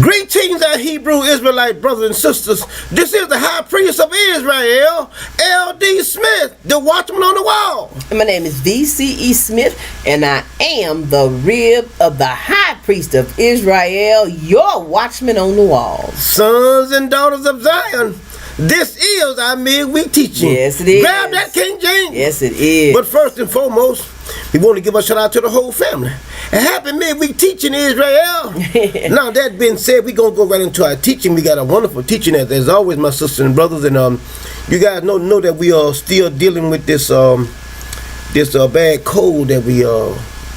Greetings, our Hebrew Israelite brothers and sisters. This is the high priest of Israel, L.D. Smith, the watchman on the wall. My name is V.C.E. Smith, and I am the rib of the high priest of Israel, your watchman on the wall. Sons and daughters of Zion, this is our midweek teaching. Yes, it is. Grab that, King James. Yes, it is. But first and foremost, we want to give a shout out to the whole family. A happy midweek teaching, Israel. Now, that being said, we're going to go right into our teaching. We got a wonderful teaching, as always, my sisters and brothers. And you guys know that we are still dealing with this bad cold that we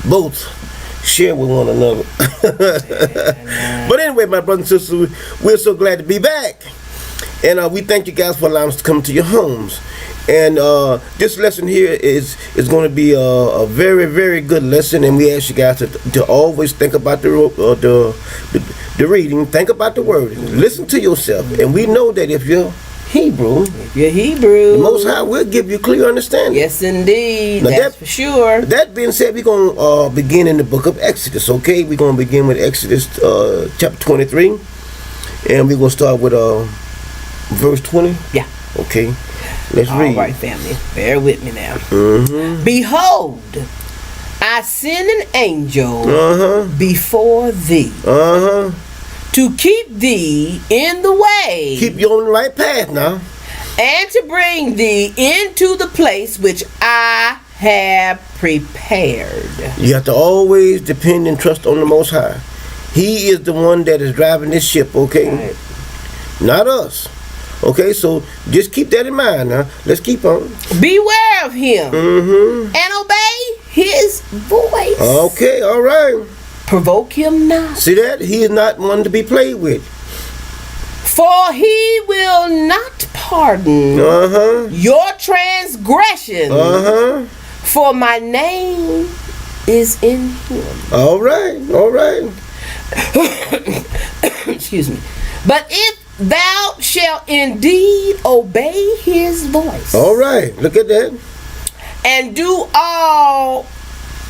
both share with one another. But anyway, my brothers and sisters, we're so glad to be back. And we thank you guys for allowing us to come to your homes. And this lesson here is going to be a very, very good lesson. And we ask you guys to always think about the reading, think about the word, listen to yourself. And we know that if you're Hebrew, the Most High will give you clear understanding. Yes, indeed. Now, that's for sure. That being said, we're going to begin in the book of Exodus, okay? We're going to begin with Exodus chapter 23. And we're going to start with verse 20. Yeah. Okay. Let's read. All right, family. Bear with me now. Mm-hmm. Behold, I send an angel before thee to keep thee in the way. Keep you on the right path now. And to bring thee into the place which I have prepared. You have to always depend and trust on the Most High. He is the one that is driving this ship, okay? Right. Not us. Okay, so just keep that in mind now. Let's keep on. Beware of him and obey his voice. Okay, all right. Provoke him not. See that? He is not one to be played with. For he will not pardon your transgressions. For my name is in him. All right, all right. Excuse me. But if thou shalt indeed obey his voice. All right, look at that. And do all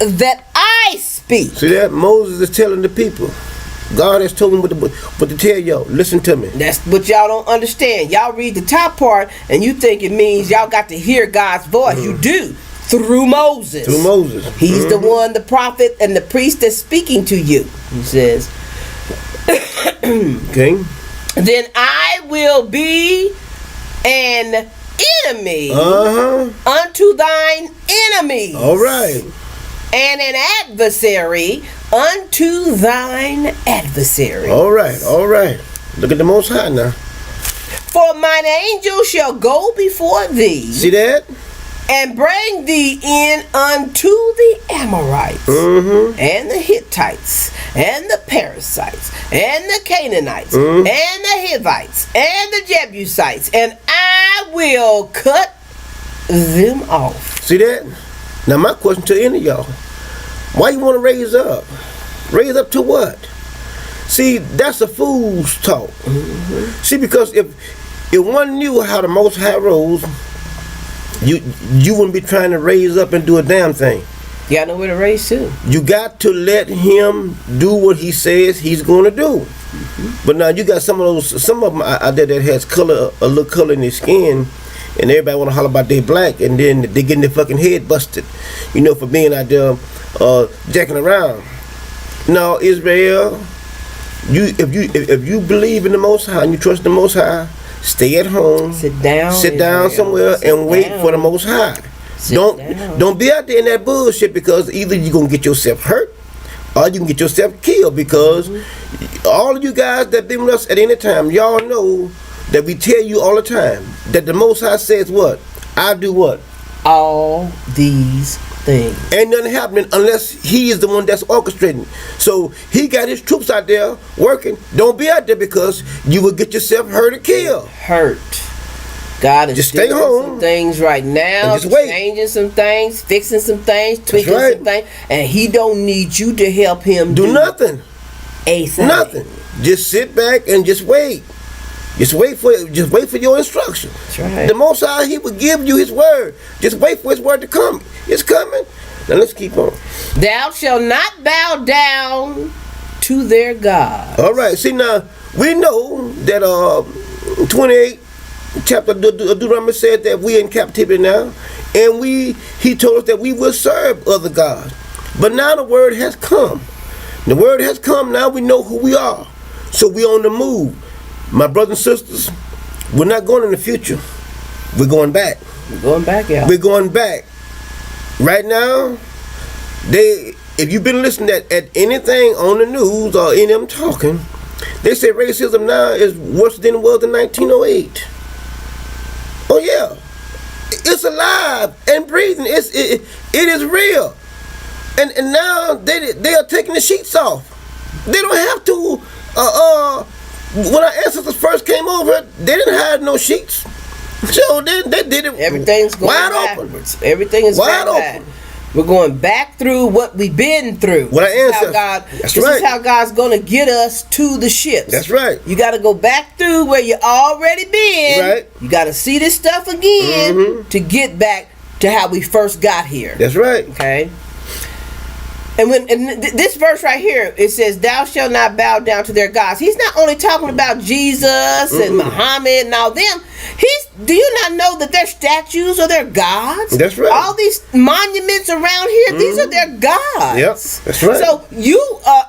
that I speak. See that? Moses is telling the people. God has told him what to tell y'all. Listen to me. That's what y'all don't understand. Y'all read the top part and you think it means y'all got to hear God's voice. You do. Through Moses. Through Moses. He's the one, the prophet and the priest that's speaking to you. He says. Okay. Then I will be an enemy unto thine enemies. All right. And an adversary unto thine adversaries. All right, all right. Look at the Most High now. For mine angel shall go before thee. See that? And bring thee in unto the Amorites, and the Hittites, and the Perizzites, and the Canaanites, and the Hivites, and the Jebusites, and I will cut them off. See that? Now my question to any of y'all, why you want to raise up? Raise up to what? See, that's a fool's talk. See, because if one knew how the Most High rose, you wouldn't be trying to raise up and do a damn thing. You gotta know where to raise to. You got to let him do what he says he's going to do. But now you got some of them out there that has color, a little color in their skin, and everybody want to holler about they black, and then they getting their fucking head busted, for being out there jacking around. Now, Israel, if you believe in the Most High and you trust the Most High, stay at home. Sit down somewhere and wait for the Most High. Don't be out there in that bullshit, because either you're gonna get yourself hurt or you can get yourself killed, because all of you guys that been with us at any time, y'all know that we tell you all the time that the Most High says what? I do what? All these things. Ain't nothing happening unless he is the one that's orchestrating. So he got his troops out there working. Don't be out there, because you will get yourself hurt or killed. God is just stay home. Some things right now, just wait. Changing some things, fixing some things, tweaking some things, and he don't need you to help him do nothing. Nothing. Just sit back and just wait. Just wait for your instruction. That's right. The Most High, he will give you his word. Just wait for his word to come. It's coming. Now let's keep on. Thou shalt not bow down to their gods. All right. See, now, we know that 28 chapter of Deuteronomy said that we in captivity now. And he told us that we will serve other gods. But now the word has come. The word has come. Now we know who we are. So we on the move. My brothers and sisters, we're not going in the future. We're going back. We're going back, y'all. We're going back. Right now, if you've been listening at anything on the news or any of them talking, they say racism now is worse than it was in 1908. Oh yeah. It's alive and breathing. It is real. And now they are taking the sheets off. They don't have to. When our ancestors first came over, they didn't have no sheets. So they did it. Everything's going wide backwards. open. Everything is wide back. open. We're going back through what we've been through. What our ancestors. This is how God's going to get us to the ships. That's right. You got to go back through where you already been. Right. You got to see this stuff again to get back to how we first got here. That's right. Okay. And this verse right here, it says, "Thou shalt not bow down to their gods." He's not only talking about Jesus and Muhammad and all them. Do you not know that their statues are their gods? That's right. All these monuments around here, these are their gods. Yep, that's right. So you,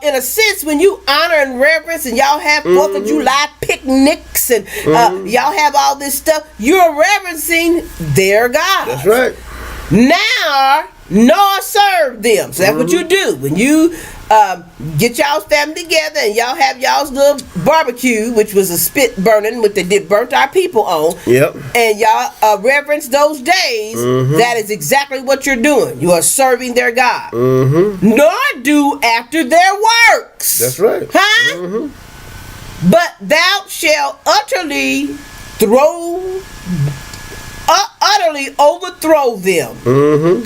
in a sense, when you honor and reverence, and y'all have 4th of July picnics, and y'all have all this stuff, you're reverencing their gods. That's right. Now, nor serve them. So that's what you do when you get y'all's family together and y'all have y'all's little barbecue, which was a spit burning, which they did burnt our people on. Yep. And y'all reverence those days. That is exactly what you're doing. You are serving their God. Nor do after their works. That's right. Huh? But thou shalt utterly overthrow them.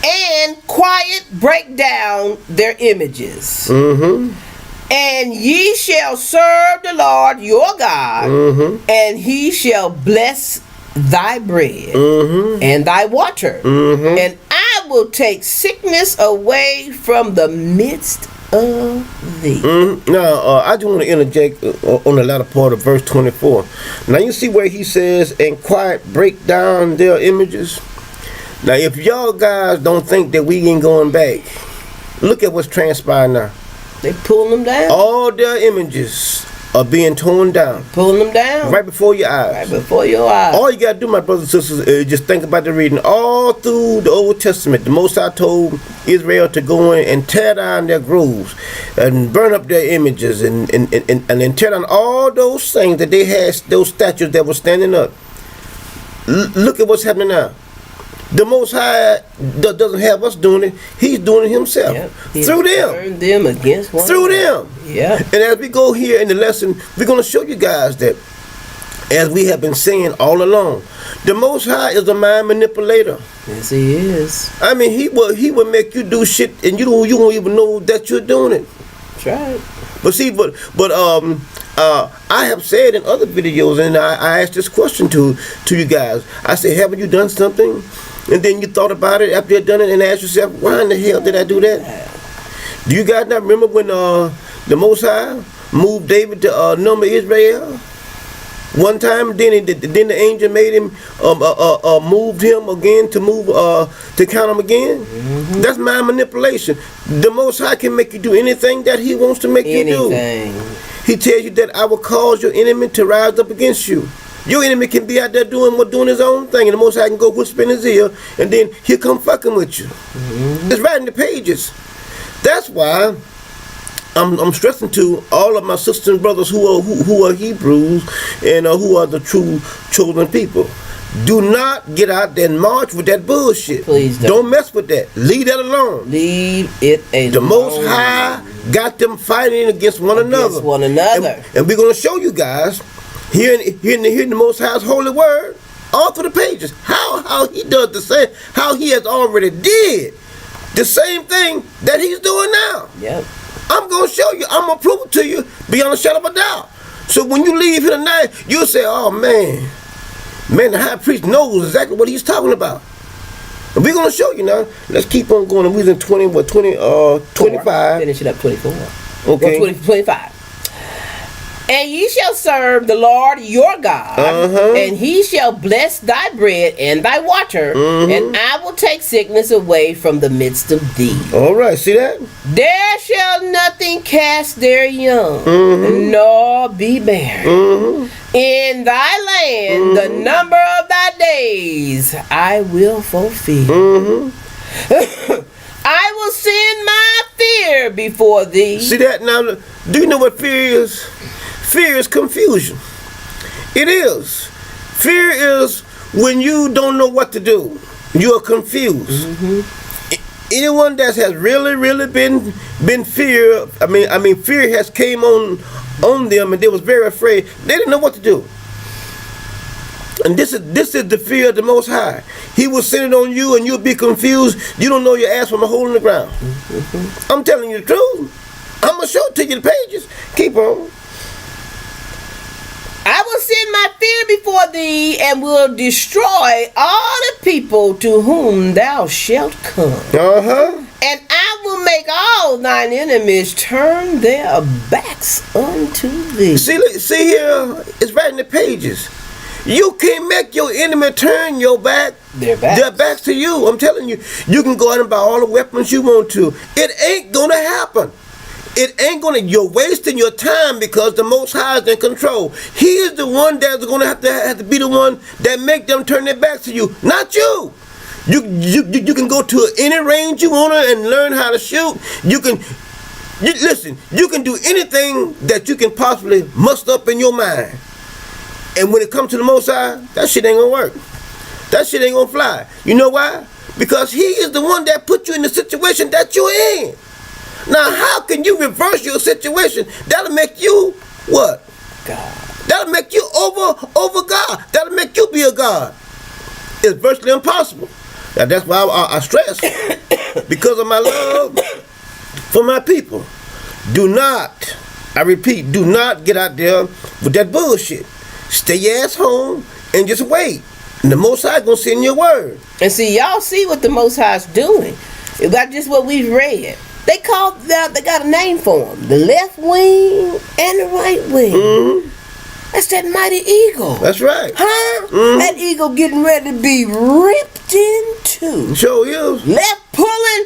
And quiet break down their images. And ye shall serve the Lord your God, and he shall bless thy bread and thy water. And I will take sickness away from the midst of thee. Now, I just want to interject on the latter part of verse 24. Now, you see where he says, and quiet break down their images. Now, if y'all guys don't think that we ain't going back, look at what's transpiring now. They pulling them down. All their images are being torn down. Pulling them down. Right before your eyes. Right before your eyes. All you got to do, my brothers and sisters, is just think about the reading. All through the Old Testament, the Most High told Israel to go in and tear down their groves and burn up their images and then tear down all those things that they had, those statues that were standing up. Look at what's happening now. The Most High doesn't have us doing it. He's doing it himself. Yep. Through them. Turn them against one Through another. them. Yeah. And as we go here in the lesson, we're going to show you guys that, as we have been saying all along, the Most High is a mind manipulator. Yes, he is. I mean, he will make you do shit and you won't even know that you're doing it. That's right. But see, I have said in other videos, and I asked this question to you guys. I said, haven't you done something? And then you thought about it after you've done it and asked yourself, why in the hell did I do that? Do you guys not remember when the Most High moved David to number Israel? One time, then the angel made him moved him again to count him again. That's mind manipulation. The Most High can make you do anything that he wants to make you do. He tells you that I will cause your enemy to rise up against you. Your enemy can be out there doing his own thing, and the Most High can go whisper in his ear, and then he'll come fucking with you. It's right in the pages. That's why I'm stressing to all of my sisters and brothers who are Hebrews and who are the true chosen people. Do not get out there and march with that bullshit. Please don't mess with that. Leave that alone. Leave it alone. The Most High got them fighting against one another. And we're going to show you guys here in the Most High's holy word, all through the pages, how he does the same, how he has already did the same thing that he's doing now. Yep. I'm going to show you. I'm going to prove it to you beyond a shadow of a doubt. So when you leave here tonight, you'll say, oh, man, the high priest knows exactly what he's talking about. And we're going to show you now. Let's keep on going. We're in 25. Finish it up 24. Okay. 25. And ye shall serve the Lord your God, and he shall bless thy bread and thy water, and I will take sickness away from the midst of thee. All right, see that? There shall nothing cast their young, nor be barren. In thy land, the number of thy days I will fulfill. I will send my fear before thee. See that? Now, do you know what fear is? Fear is confusion. It is. Fear is when you don't know what to do. You are confused. Anyone that has really been fear. I mean, fear has came on them, and they was very afraid. They didn't know what to do. And this is the fear of the Most High. He will send it on you, and you'll be confused. You don't know your ass from a hole in the ground. I'm telling you the truth. I'm gonna show it to you the pages. Keep on. I will send my fear before thee, and will destroy all the people to whom thou shalt come. And I will make all thine enemies turn their backs unto thee. See here, it's right in the pages. You can't make your enemy turn their backs to you. I'm telling you, you can go out and buy all the weapons you want to. It ain't gonna happen. It ain't gonna. You're wasting your time because the Most High is in control. He is the one that's gonna have to be the one that make them turn their backs to you, not you. You can go to any range you wanna and learn how to shoot. Listen. You can do anything that you can possibly muster up in your mind. And when it comes to the Most High, that shit ain't gonna work. That shit ain't gonna fly. You know why? Because He is the one that put you in the situation that you're in. Now, how can you reverse your situation? That'll make you what? God. That'll make you over God. That'll make you be a God. It's virtually impossible. Now, that's why I stress, because of my love for my people. Do not, I repeat, do not get out there with that bullshit. Stay your ass home and just wait. And the Most High gonna send you a word. And see, y'all see what the Most High's doing. It's not just what we've read. They got a name for them. The left wing and the right wing. That's that mighty eagle. That's right. Huh? That eagle getting ready to be ripped in two. Sure is. Left pulling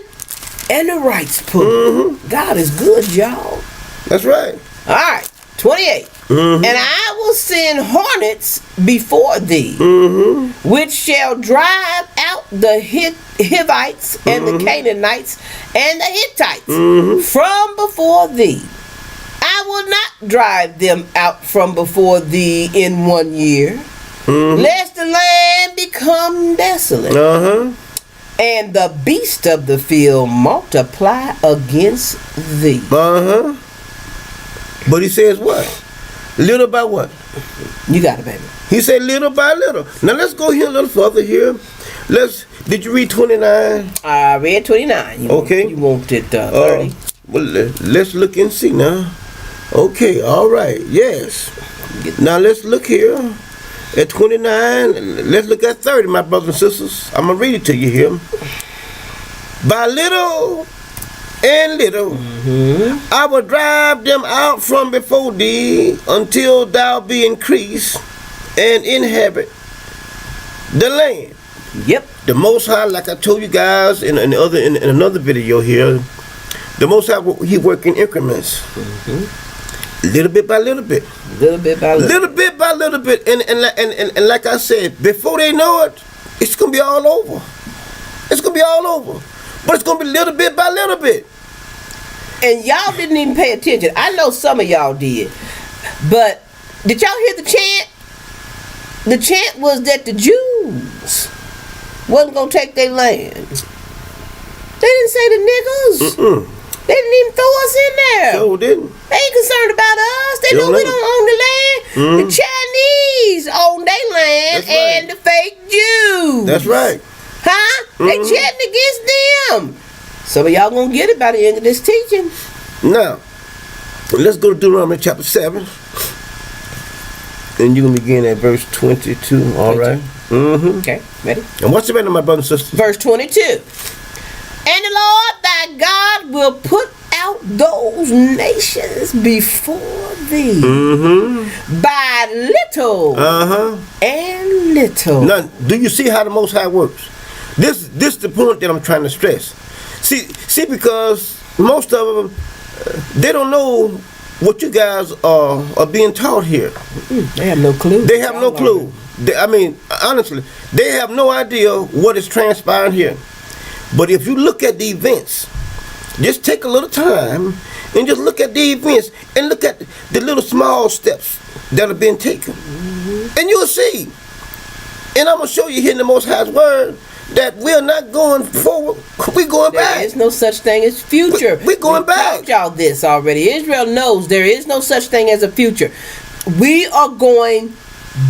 and the right's pulling. God is good, y'all. That's right. All right. 28. And I will send hornets before thee, which shall drive out the Hivites and the Canaanites and the Hittites from before thee. I will not drive them out from before thee in 1 year, lest the land become desolate, and the beast of the field multiply against thee. But he says what? Little by what? You got it, baby. He said little by little. Now let's go here a little further here. Did you read 29? I read 29. You wanted 30. Well, let's look and see now. Okay, all right, yes. Now let's look here at 29. Let's look at 30, my brothers and sisters. I'm going to read it to you here. By little and little, I will drive them out from before thee until thou be increased and inhabit the land. Yep. The Most High, like I told you guys in another video here, the Most High, He work in increments, little bit by little bit, little bit by little bit, and like I said, before they know it, it's gonna be all over. It's gonna be all over. But it's going to be little bit by little bit. And y'all didn't even pay attention. I know some of y'all did. But did y'all hear the chant? The chant was that the Jews wasn't going to take their land. They didn't say the niggas. They didn't even throw us in there. Sure didn't. They ain't concerned about us. They know we don't own the land. The Chinese own their land. That's right. And the fake Jews. That's right. Huh? They chanting against them. Some of y'all gonna get it by the end of this teaching. Now, let's go to Deuteronomy Chapter 7. And you're going to begin at verse 22. All right. Okay, ready? And what's the matter, my brothers and sisters? Verse 22. And the Lord thy God will put out those nations before thee by little and little. Now, do you see how the Most High works? This is the point that I'm trying to stress. See, because most of them, they don't know what you guys are being taught here. They have no clue. They have no clue. I mean, honestly, they have no idea what is transpiring here. But if you look at the events, just take a little time and just look at the events and look at the little small steps that have been taken. And you'll see. And I'm going to show you here in the Most High's Word that we're not going forward. We're going back. There is no such thing as future. We're going back. Told y'all this already. Israel knows there is no such thing as a future. We are going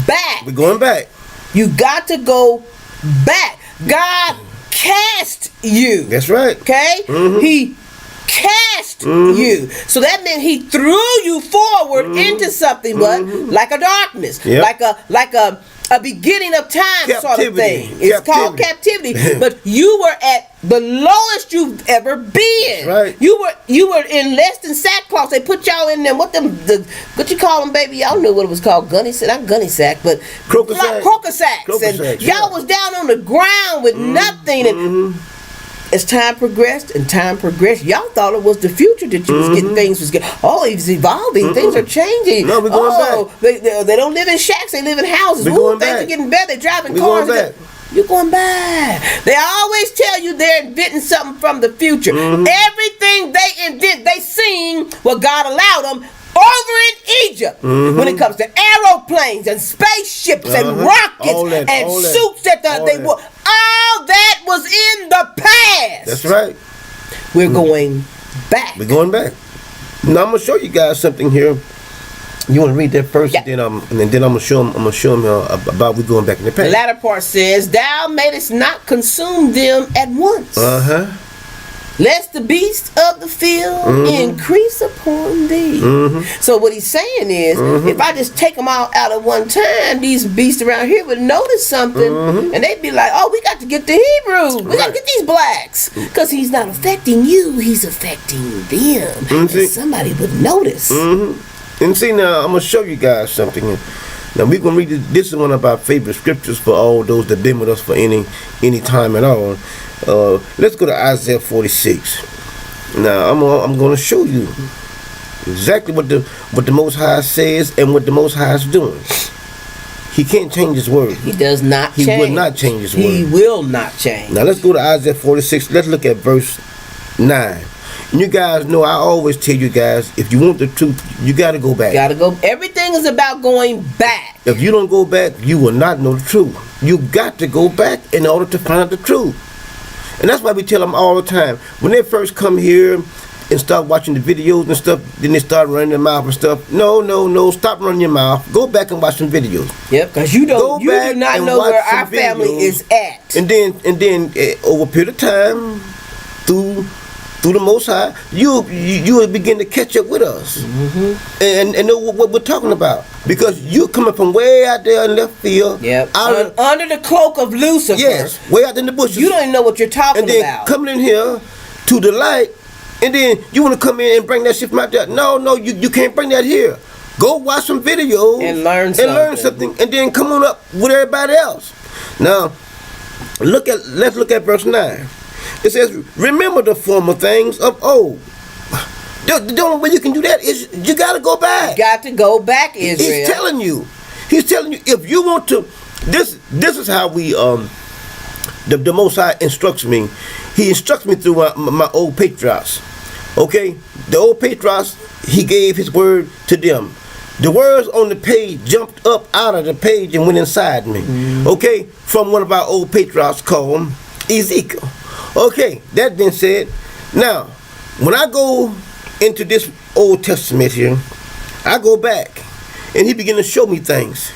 back. We're going back. You got to go back. God cast you. That's right. Okay? He cast you. So that meant he threw you forward into something, but like a darkness. Yep. Like a beginning of time sort of thing. It's called captivity. But you were at the lowest you've ever been. Right. You were in less than sackcloth. They put y'all in them. What you call them, baby? Y'all knew what it was called. Gunny sack, not gunny sack, but croaker sacks. And y'all was down on the ground with nothing. And as time progressed, y'all thought it was the future that you was getting. Things was getting. Oh, it's evolving. Things are changing. No, we're going back. They don't live in shacks. They live in houses. Things are getting better. They're driving cars. You're going back. They always tell you they're inventing something from the future. Everything they invent, they seen what God allowed them over in Egypt. When it comes to aeroplanes and spaceships and rockets and suits that they wore. All that was in the past. That's right. We're going back. We're going back. Now I'm gonna show you guys something here. You want to read that first, and then I'm gonna show them about we going back in the past. The latter part says, "Thou mayest not consume them at once, lest the beasts of the field increase upon thee." So what he's saying is, if I just take them all out at one time, these beasts around here would notice something, and they'd be like, "Oh, we got to get the Hebrews. We got to get these blacks, because he's not affecting you; he's affecting them." And somebody would notice. And see, now I'm gonna show you guys something. Now we're gonna read this is one of our favorite scriptures for all those that been with us for any time at all. Let's go to Isaiah 46. Now I'm gonna show you exactly what the Most High says and what the Most High is doing. He can't change his word. He does not change. He will not change his word. He will not change. Now let's go to Isaiah 46. Let's look at verse 9. And you guys know I always tell you guys, if you want the truth, you gotta go back. Gotta go. Everything is about going back. If you don't go back, you will not know the truth. You got to go back in order to find out the truth. And that's why we tell them all the time. When they first come here and start watching the videos and stuff, then they start running their mouth and stuff. No. Stop running your mouth. Go back and watch some videos. Yep, because you do not know where our family is at. And then over a period of time, through the Most High, you will begin to catch up with us and know what we're talking about, because you're coming from way out there in left field. Yep. Under the cloak of Lucifer. Yes, way out in the bushes. You don't even know what you're talking about. And then about. Coming in here to the light, and then you want to come in and bring that shit from out there. No, you can't bring that here. Go watch some videos and learn something, and then come on up with everybody else. Now, let's look at verse 9. It says, "Remember the former things of old." The only way you can do that is you got to go back. You got to go back, Israel. He's telling you, if you want to, this is how we, the Most High instructs me. He instructs me through my old patriarchs. Okay? The old patriarchs, he gave his word to them. The words on the page jumped up out of the page and went inside me. Okay? From one of our old patriarchs called Ezekiel. Okay, that being said, now, when I go into this Old Testament here, I go back, and he begin to show me things.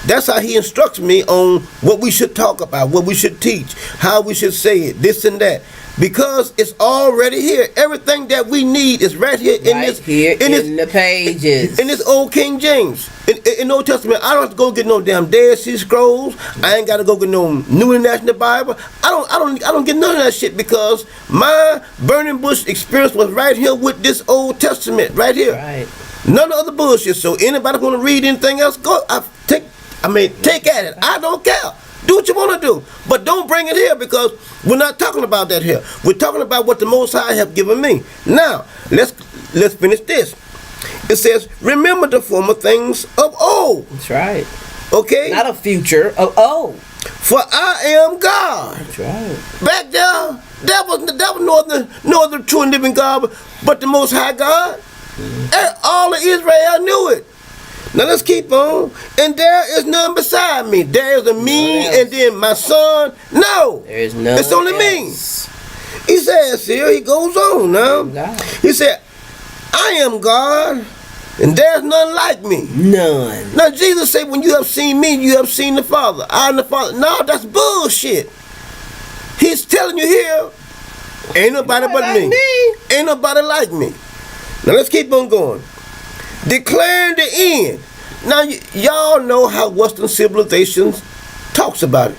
That's how he instructs me on what we should talk about, what we should teach, how we should say it, this and that. Because it's already here. Everything that we need is right here in the pages. In this old King James. And in the Old Testament, I don't have to go get no damn Dead Sea Scrolls. I ain't got to go get no New International Bible. I don't get none of that shit because my burning bush experience was right here with this Old Testament right here. Right. None of other bullshit. So anybody want to read anything else, take at it. I don't care. Do what you want to do, but don't bring it here because we're not talking about that here. We're talking about what the Most High have given me. Now, let's finish this. It says, remember the former things of old. That's right. Okay? Not a future, of old. For I am God. That's right. Back there, that was no other true and living God, but the Most High God. And all of Israel knew it. Now let's keep on. And there is none beside me. There is a me and then my son. No. There is none. It's only else. me. He says here, he goes on now. God. He said, I am God, and there's none like me. None. Now Jesus said, when you have seen me, you have seen the Father. I am the Father. No, that's bullshit. He's telling you here, ain't nobody but me. Ain't nobody like me. Now let's keep on going. Declaring the end. Now y'all know how Western civilization talks about it.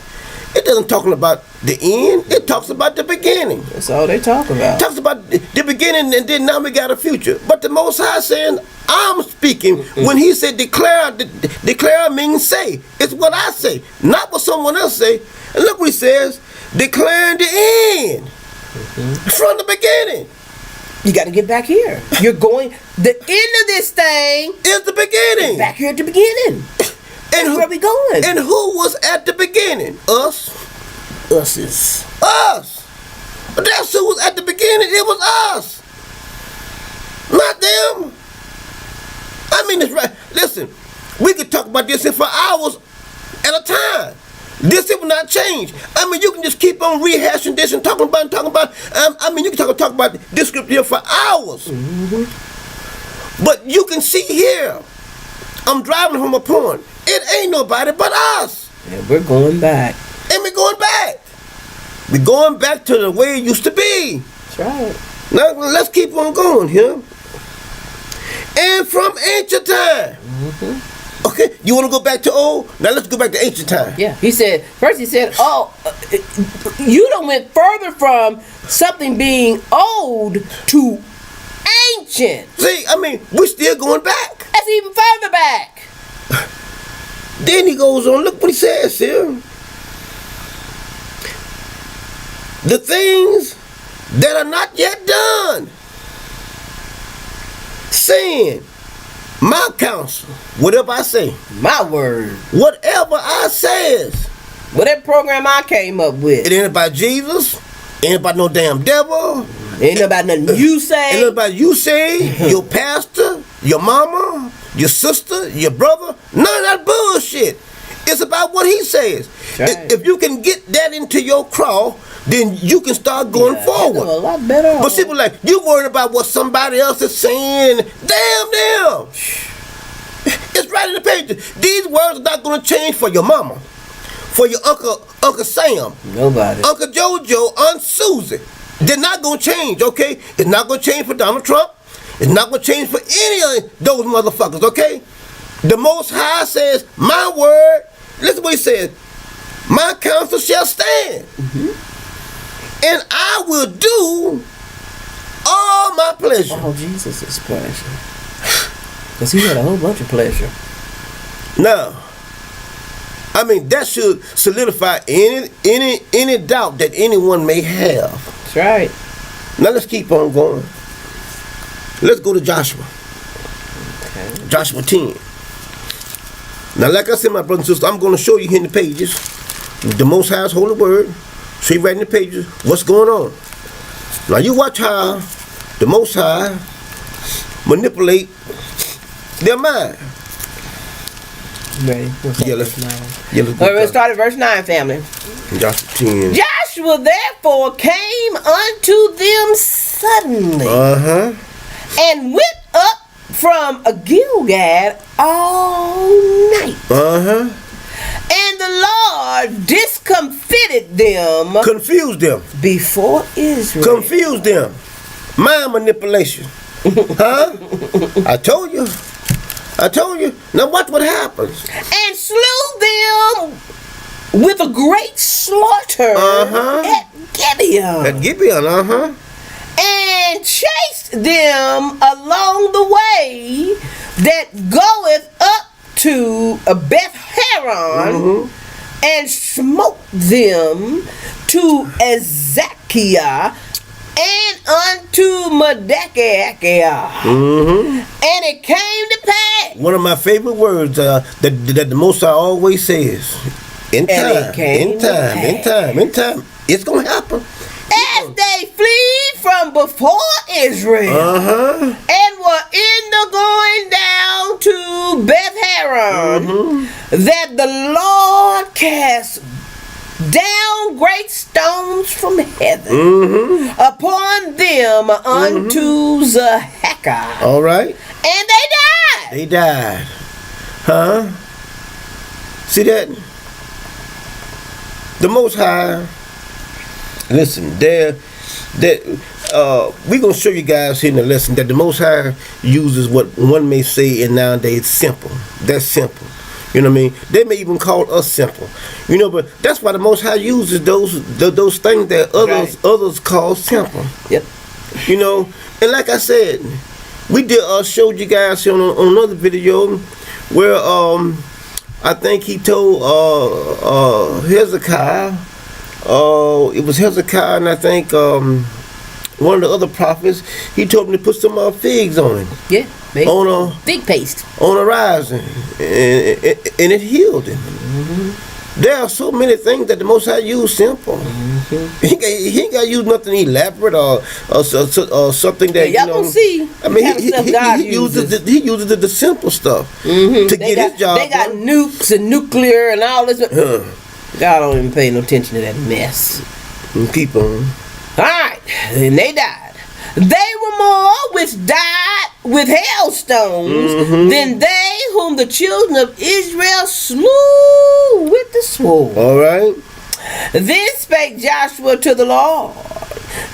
It doesn't talk about the end. It talks about the beginning. That's all they talk about. It talks about the beginning and then now we got a future. But the Most High saying, I'm speaking. When he said declare means say. It's what I say, not what someone else say. And look what he says, declaring the end. From the beginning. You got to get back here. You're going. The end of this thing is the beginning. Back here at the beginning. And where we going? And who was at the beginning? Us. Us. But that's who was at the beginning. It was us. Not them. I mean, it's right. Listen, we could talk about this here for hours at a time. This it will not change. I mean, you can just keep on rehashing this and talking about. I mean, you can talk about this script here for hours. But you can see here, I'm driving from a point. It ain't nobody but us. And we're going back. And we're going back. We're going back to the way it used to be. That's right. Now, let's keep on going here. And from ancient time. Okay, you want to go back to old? Now let's go back to ancient time. Yeah, he said, you done went further from something being old to ancient. See, I mean, we're still going back. That's even further back. Then he goes on, look what he says here. The things that are not yet done. Saying, my counsel, whatever I say. My word. Whatever I says. Whatever program I came up with. It ain't about Jesus. Ain't about no damn devil. Ain't about nothing you say. Ain't about you say, your pastor, your mama, your sister, your brother. None of that bullshit. It's about what he says. Right. If you can get that into your craw, then you can start going forward. A lot better. But people like, you worried about what somebody else is saying. Damn. It's right in the pages. These words are not going to change for your mama, for your Uncle Sam, nobody, Uncle Jojo, Aunt Susie. They're not going to change, okay? It's not going to change for Donald Trump. It's not going to change for any of those motherfuckers, okay? The Most High says, my word, listen what he says, my counsel shall stand. And I will do all my pleasure. Oh, Jesus' pleasure. Because he had a whole bunch of pleasure. Now, I mean, that should solidify any doubt that anyone may have. That's right. Now let's keep on going. Let's go to Joshua. Okay. Joshua 10. Now, like I said, my brother and sister, I'm going to show you here in the pages, the Most High's holy word. See right in the pages what's going on. Now you watch how the Most High manipulate their mind. Ready? Let's start at verse 9, family. Joshua 10. Joshua therefore came unto them suddenly, and went up from Gilgad all night. And the Lord discomfited them. Confused them. Before Israel. Confused them. Mind manipulation. I told you. I told you. Now watch what happens. And slew them with a great slaughter at Gibeon. At Gibeon, And chased them along the way that goeth up to Beth Horon, and smote them to Ezekiah and unto Medekiah. And it came to pass. One of my favorite words that the Most High always says. In time, it's gonna happen. As they flee from before Israel, and were in the going down to Beth Horon, that the Lord cast down great stones from heaven upon them unto Zahakah. All right. And they died. They died. See that? The Most High. Listen, we're gonna show you guys here in the lesson that the Most High uses what one may say in nowadays simple. That's simple. You know what I mean? They may even call us simple. You know, but that's why the Most High uses those things that others call simple. Yep. You know, and like I said, we did showed you guys on another video where I think he told Hezekiah. It was Hezekiah, and I think one of the other prophets. He told him to put some figs on him. Yeah, on a fig paste on a rising, and it healed him. There are so many things that the Most High used simple. He ain't got to use nothing elaborate or something that y'all gonna see. I mean, he uses the simple stuff to get his job. They got nukes and nuclear and all this. God don't even pay no attention to that mess. Keep on. Alright, and they died. They were more which died with hailstones than they whom the children of Israel slew with the sword. Alright. Then spake Joshua to the Lord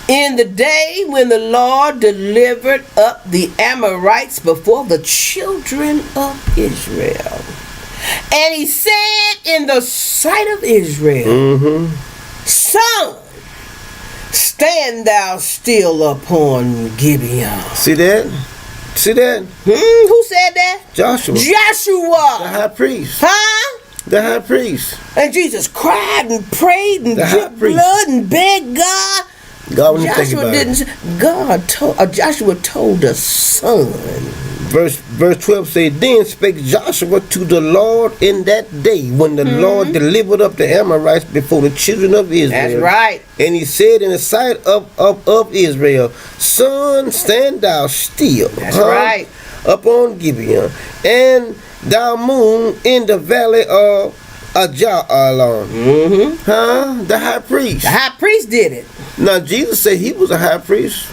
in the day when the Lord delivered up the Amorites before the children of Israel. And he said in the sight of Israel, Son, stand thou still upon Gibeon. See that? See that? Who said that? Joshua. Joshua. The high priest. Huh? The high priest. And Jesus cried and prayed and dripped blood and begged God. God, when you think about it. Joshua told the son. Verse 12 says, Then spake Joshua to the Lord in that day when the Lord delivered up the Amorites before the children of Israel. That's right. And he said in the sight of Israel, Son, stand thou still. That's right. Upon Gibeon. And thou moon in the valley of Ajalon. The high priest. The high priest did it. Now Jesus said he was a high priest.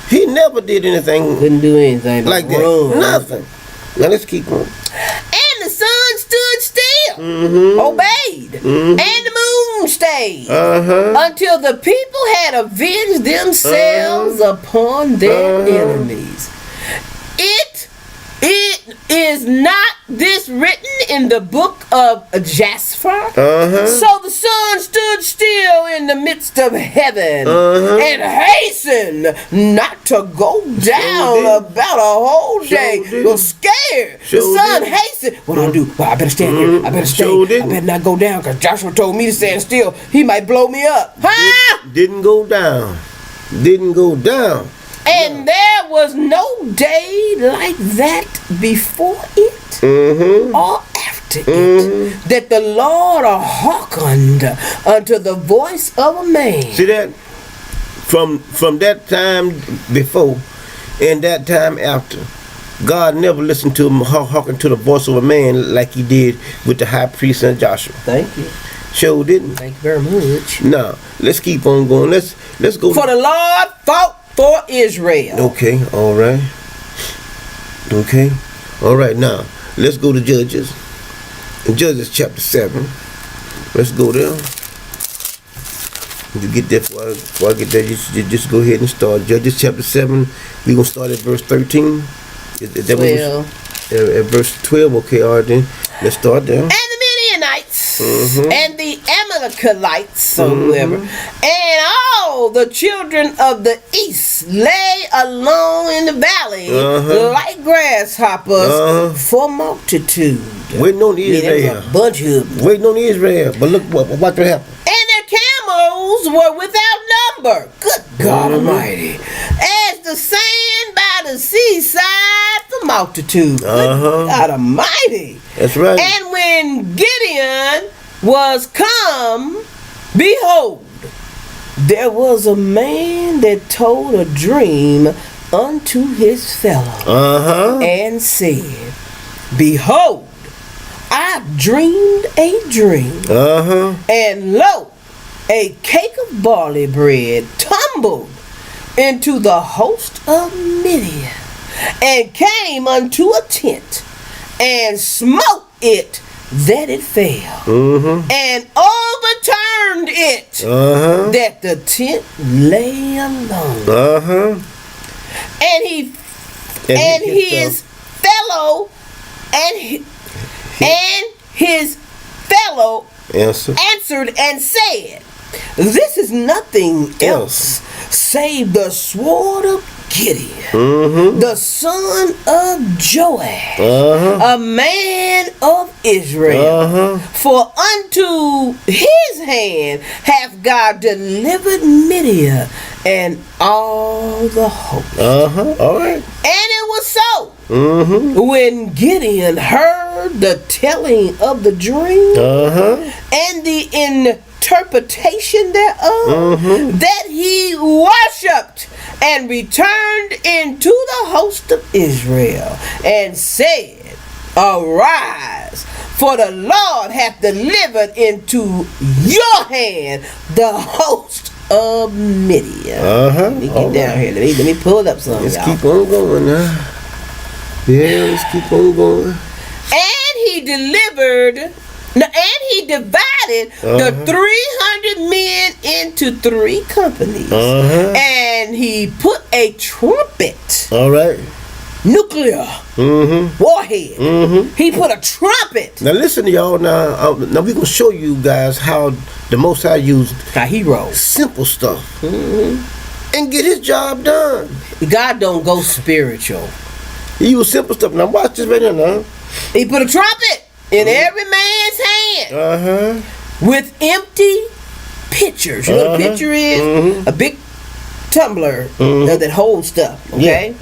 He never did anything. Couldn't do anything like that. Nothing. Now let's keep on. And the sun stood still, obeyed, and the moon stayed, until the people had avenged themselves upon their enemies. It is not this written in the book of Jasper? So the sun stood still in the midst of heaven and hastened not to go down about a whole day. Was scared. The sun hastened. What do I do? Well, I better stand here. I better stay. I better not go down because Joshua told me to stand still. He might blow me up. Didn't go down. Didn't go down. And there was no day like that before it or after it, that the Lord hearkened unto the voice of a man. See that? From that time before and that time after, God never listened to him hearken to the voice of a man like he did with the high priest and Joshua. Thank you. Sure didn't. Thank you very much. Now, let's keep on going. Let's go. For the Lord fought for Israel. Okay, all right. Okay, all right. Now let's go to Judges. In Judges chapter 7. Let's go there. You get there before I get there. Just go ahead and start Judges chapter 7. We're gonna start at verse 13. Is that at verse 12. Okay, all right then. Let's start there. And the Midianites, and the Amalekites, or whoever, and all the children of the east lay along in the valley like grasshoppers for multitude. Waiting on Israel. A bunch of them. Waiting on Israel. But look what happened. And their camels were without number. Good God Almighty. As the sand by the seaside for multitude. Good God Almighty. That's right. And when Gideon was come, behold, there was a man that told a dream unto his fellow, and said, behold, I dreamed a dream, and lo, a cake of barley bread tumbled into the host of Midian, and came unto a tent, and smote it that it fell, and overturned it, that the tent lay alone. And his fellow answered and said, this is nothing else save the sword of Gideon, the son of Joash, a man of Israel. For unto his hand hath God delivered Midian and all the host. All right. And it was so, when Gideon heard the telling of the dream and the interpretation thereof, that he worshipped and returned into the host of Israel, and said, arise, for the Lord hath delivered into your hand the host of Midian. Let me get down here. Let me pull up something. Let's keep on going now. Yeah, let's keep on going. And he divided the 300 men into 3 companies, and he put a trumpet. All right. Nuclear warhead. He put a trumpet. Now listen to y'all. Now we're gonna show you guys how the Most High used simple stuff and get his job done. God don't go spiritual. He used simple stuff. Now watch this right here now. He put a trumpet in every man's hand with empty pitchers. You know what a pitcher is? A big tumbler that holds stuff. Okay.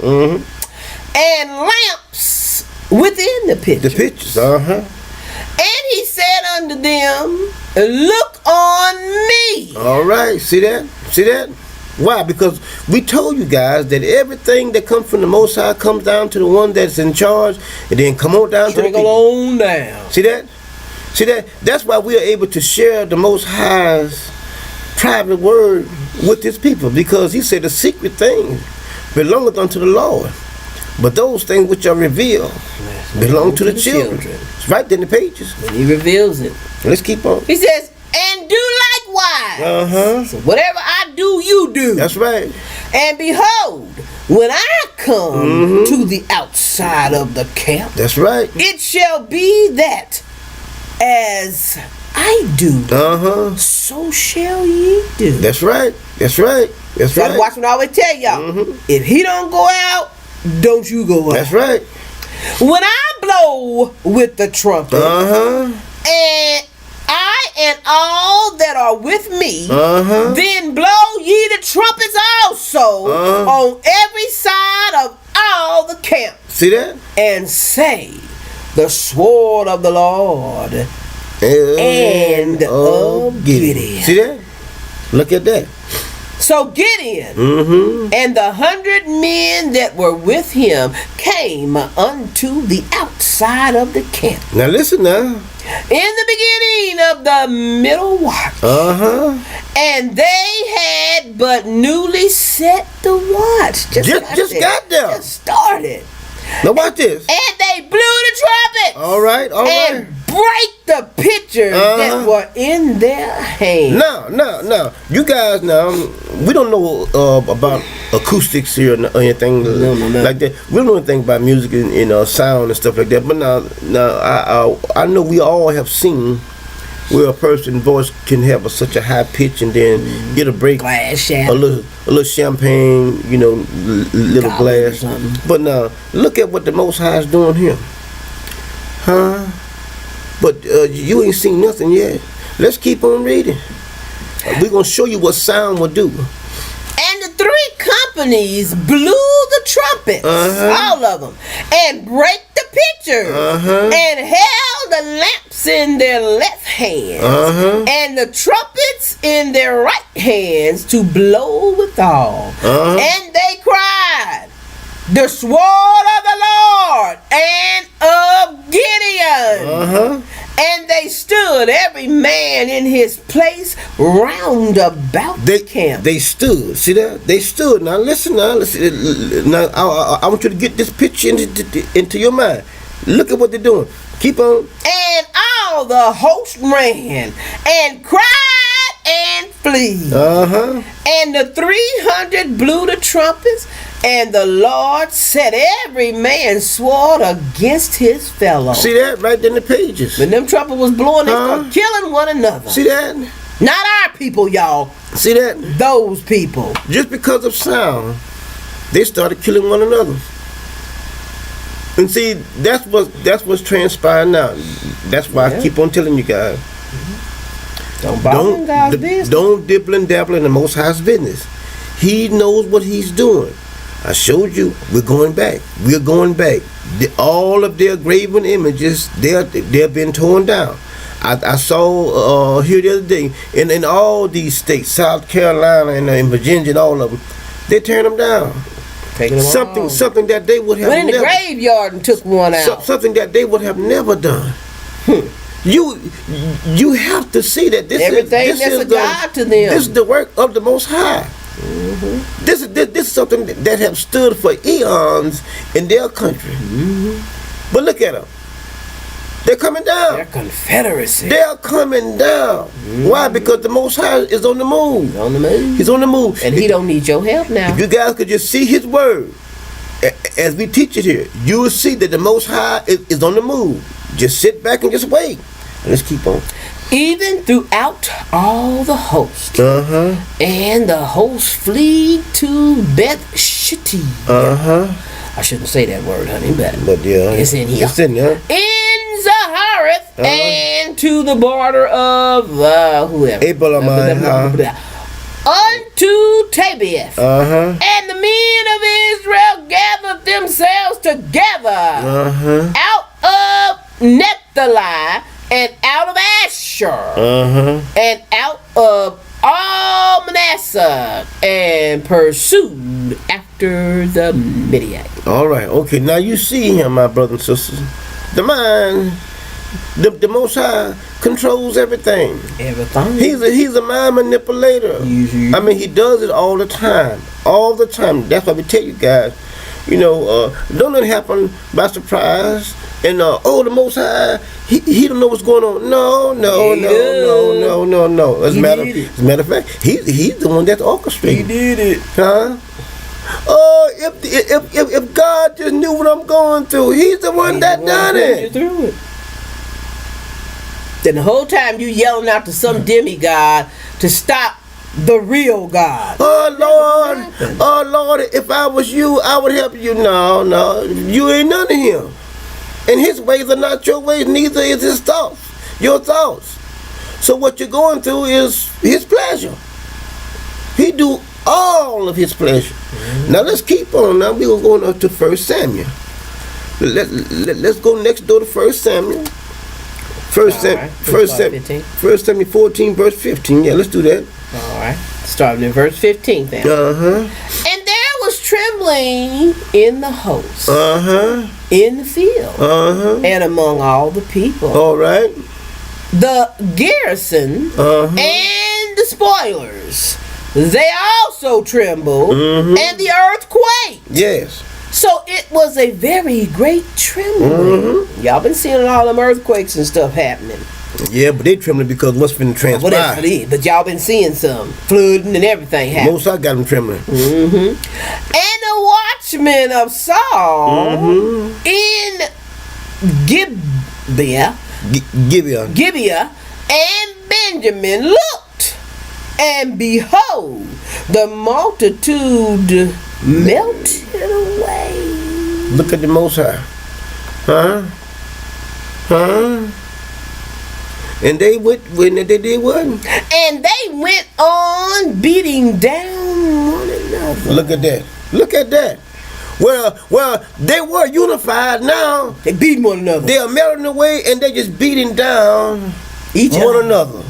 And lamps within the pitchers. The pitchers. And he said unto them, look on me. All right. See that? See that? Why? Because we told you guys that everything that comes from the Most High comes down to the one that's in charge, and then come on down to the people. On down. See that? See that? That's why we are able to share the Most High's private word with his people, because he said the secret things belongeth unto the Lord, but those things which are revealed belong to the children. It's right there in the pages. When he reveals it. Let's keep on. He says, and do likewise. So whatever I do, you do. That's right. And behold, when I come to the outside of the camp, that's right, it shall be that as I do, so shall ye do. That's right. That's right. That's right. Watch what I always tell y'all. If he don't go out, don't you go out. That's right. When I blow with the trumpet, and I and all that are with me, then blow ye the trumpets also on every side of all the camp. See that? And say, the sword of the Lord and of Gideon. See that? Look at that. So Gideon and the 100 men that were with him came unto the outside of the camp. Now listen now. In the beginning of the middle watch. And they had but newly set the watch. Just got there. Just started. Now watch this. And they blew the trumpet. All right. And break the pictures that were in their hands. Now, you guys, we don't know about acoustics here or anything like that. We don't know anything about music and sound and stuff like that. But now, I know we all have seen where a person's voice can have such a high pitch and then get a break, a little champagne, little glass. But now, look at what the Most High is doing here, huh? But you ain't seen nothing yet. Let's keep on reading. We're gonna show you what sound will do. And the three companies blew the trumpets, all of them, and break the pitchers, and held the lamps in their left hands, and the trumpets in their right hands to blow withal. And they cried, "The sword of the Lord and of Gideon." And they stood, every man in his place, round about the camp. They stood. See that? They stood. Now listen. Now I want you to get this picture into your mind. Look at what they're doing. Keep on. And all the host ran and cried and flee. And the 300 blew the trumpets, and the Lord set every man sword against his fellow. See that right in the pages? When them trumpets was blowing, they started killing one another. See that? Not our people, y'all. See that? Those people. Just because of sound, they started killing one another. And see, that's what's transpiring now. That's why I keep on telling you guys. Don't dibble and dabble in the Most High's business. He knows what he's doing. I showed you. We're going back. All of their graven images, they're been torn down. I saw here the other day in all these states, South Carolina and Virginia, and all of them, they tearing them down. Something that they would have went in the graveyard and took one out. Something that they would have never done. You have to see that this is God to them. This is the work of the Most High. This is something that have stood for eons in their country. But look at them. They're coming down. They're Confederacy. They're coming down. Why? Because the Most High is on the move. He's on the move. And he don't need your help now. If you guys could just see his word as we teach it here, you will see that the Most High is on the move. Just sit back and just wait. Let's keep on. Even throughout all the host, and the host flee to Beth Shitti. I shouldn't say that word, honey, but yeah, it's in here. It's in there. In Zahareth and to the border of whoever. Unto Tabiath. And the men of Israel gathered themselves together out of Naphtali and out of Asher and out of all Manasseh, and pursued after the Midianites. All right, okay. Now you see him, my brothers and sisters. The mind, the Most High controls everything. He's a mind manipulator. I mean, he does it all the time. That's why we tell you guys, don't let it happen by surprise. And the Most High, he don't know what's going on. No. As a matter of fact, he's the one that's orchestrating. He did it. Oh, if God just knew what I'm going through, he's the one that done it. Then the whole time you yelling out to some demigod to stop the real God. Oh Lord, if I was you, I would help you. No, you ain't none of him. And his ways are not your ways, neither is his thoughts, your thoughts. So what you're going through is his pleasure. He do all of his pleasure. Now let's keep on. Now we're going up to 1 Samuel. Let's go next door to 1 Samuel. 1 Samuel 14, verse 15. Yeah, let's do that. All right. Starting in verse 15 then. And there was trembling in the host, in the field, and among all the people. All right. The garrison and the spoilers, they also trembled, and the earth quaked. Yes. So it was a very great trembling. Y'all been seeing all them earthquakes and stuff happening. Yeah, but they trembling because what's been transpired. What else for them? But y'all been seeing some flooding and everything happen. Most I got them trembling. And the watchmen of Saul in Gibeah and Benjamin looked, and behold, the multitude melted away. Look at the Most High. And they went when they did what? And they went on beating down one another. Look at that. Look at that. Well, they were unified now. They beat one another. They are melting away and they just beating down Each one other. another.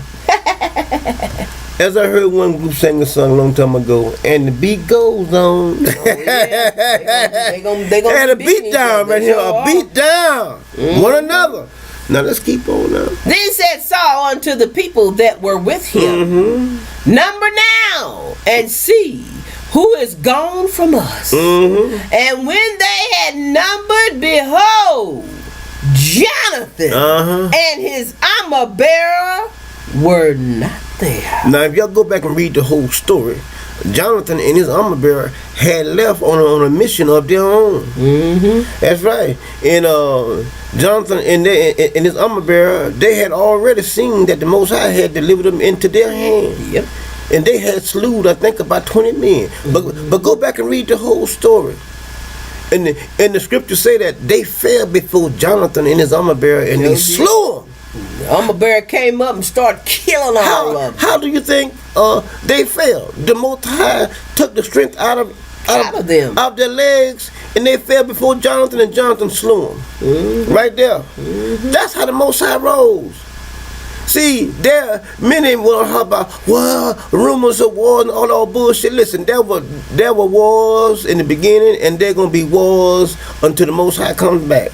As I heard one group sing a song a long time ago, and the beat goes on. Oh, yeah. They gonna And a be beat down right here, a beat down one another. Now let's keep on now. Then said Saul unto the people that were with him, Number now and see who is gone from us. And when they had numbered, behold, Jonathan and his armor bearer were not there. Now if y'all go back and read the whole story, Jonathan and his armor bearer had left on a mission of their own. That's right. And Jonathan and his armor bearer, they had already seen that the Most High had delivered them into their hand. Yep. And they had slew, I think, about 20 men. But go back and read the whole story. And the scriptures say that they fell before Jonathan and his armor bearer, and they slew him. The armor bearer came up and started killing all of them. How do you think they fell? The Most High took the strength out of them, out their legs, and they fell before Jonathan, and Jonathan slew them. Right there. That's how the Most High rose. See, there many will talk about rumors of war and all that bullshit. Listen, there were wars in the beginning, and there gonna be wars until the Most High comes back.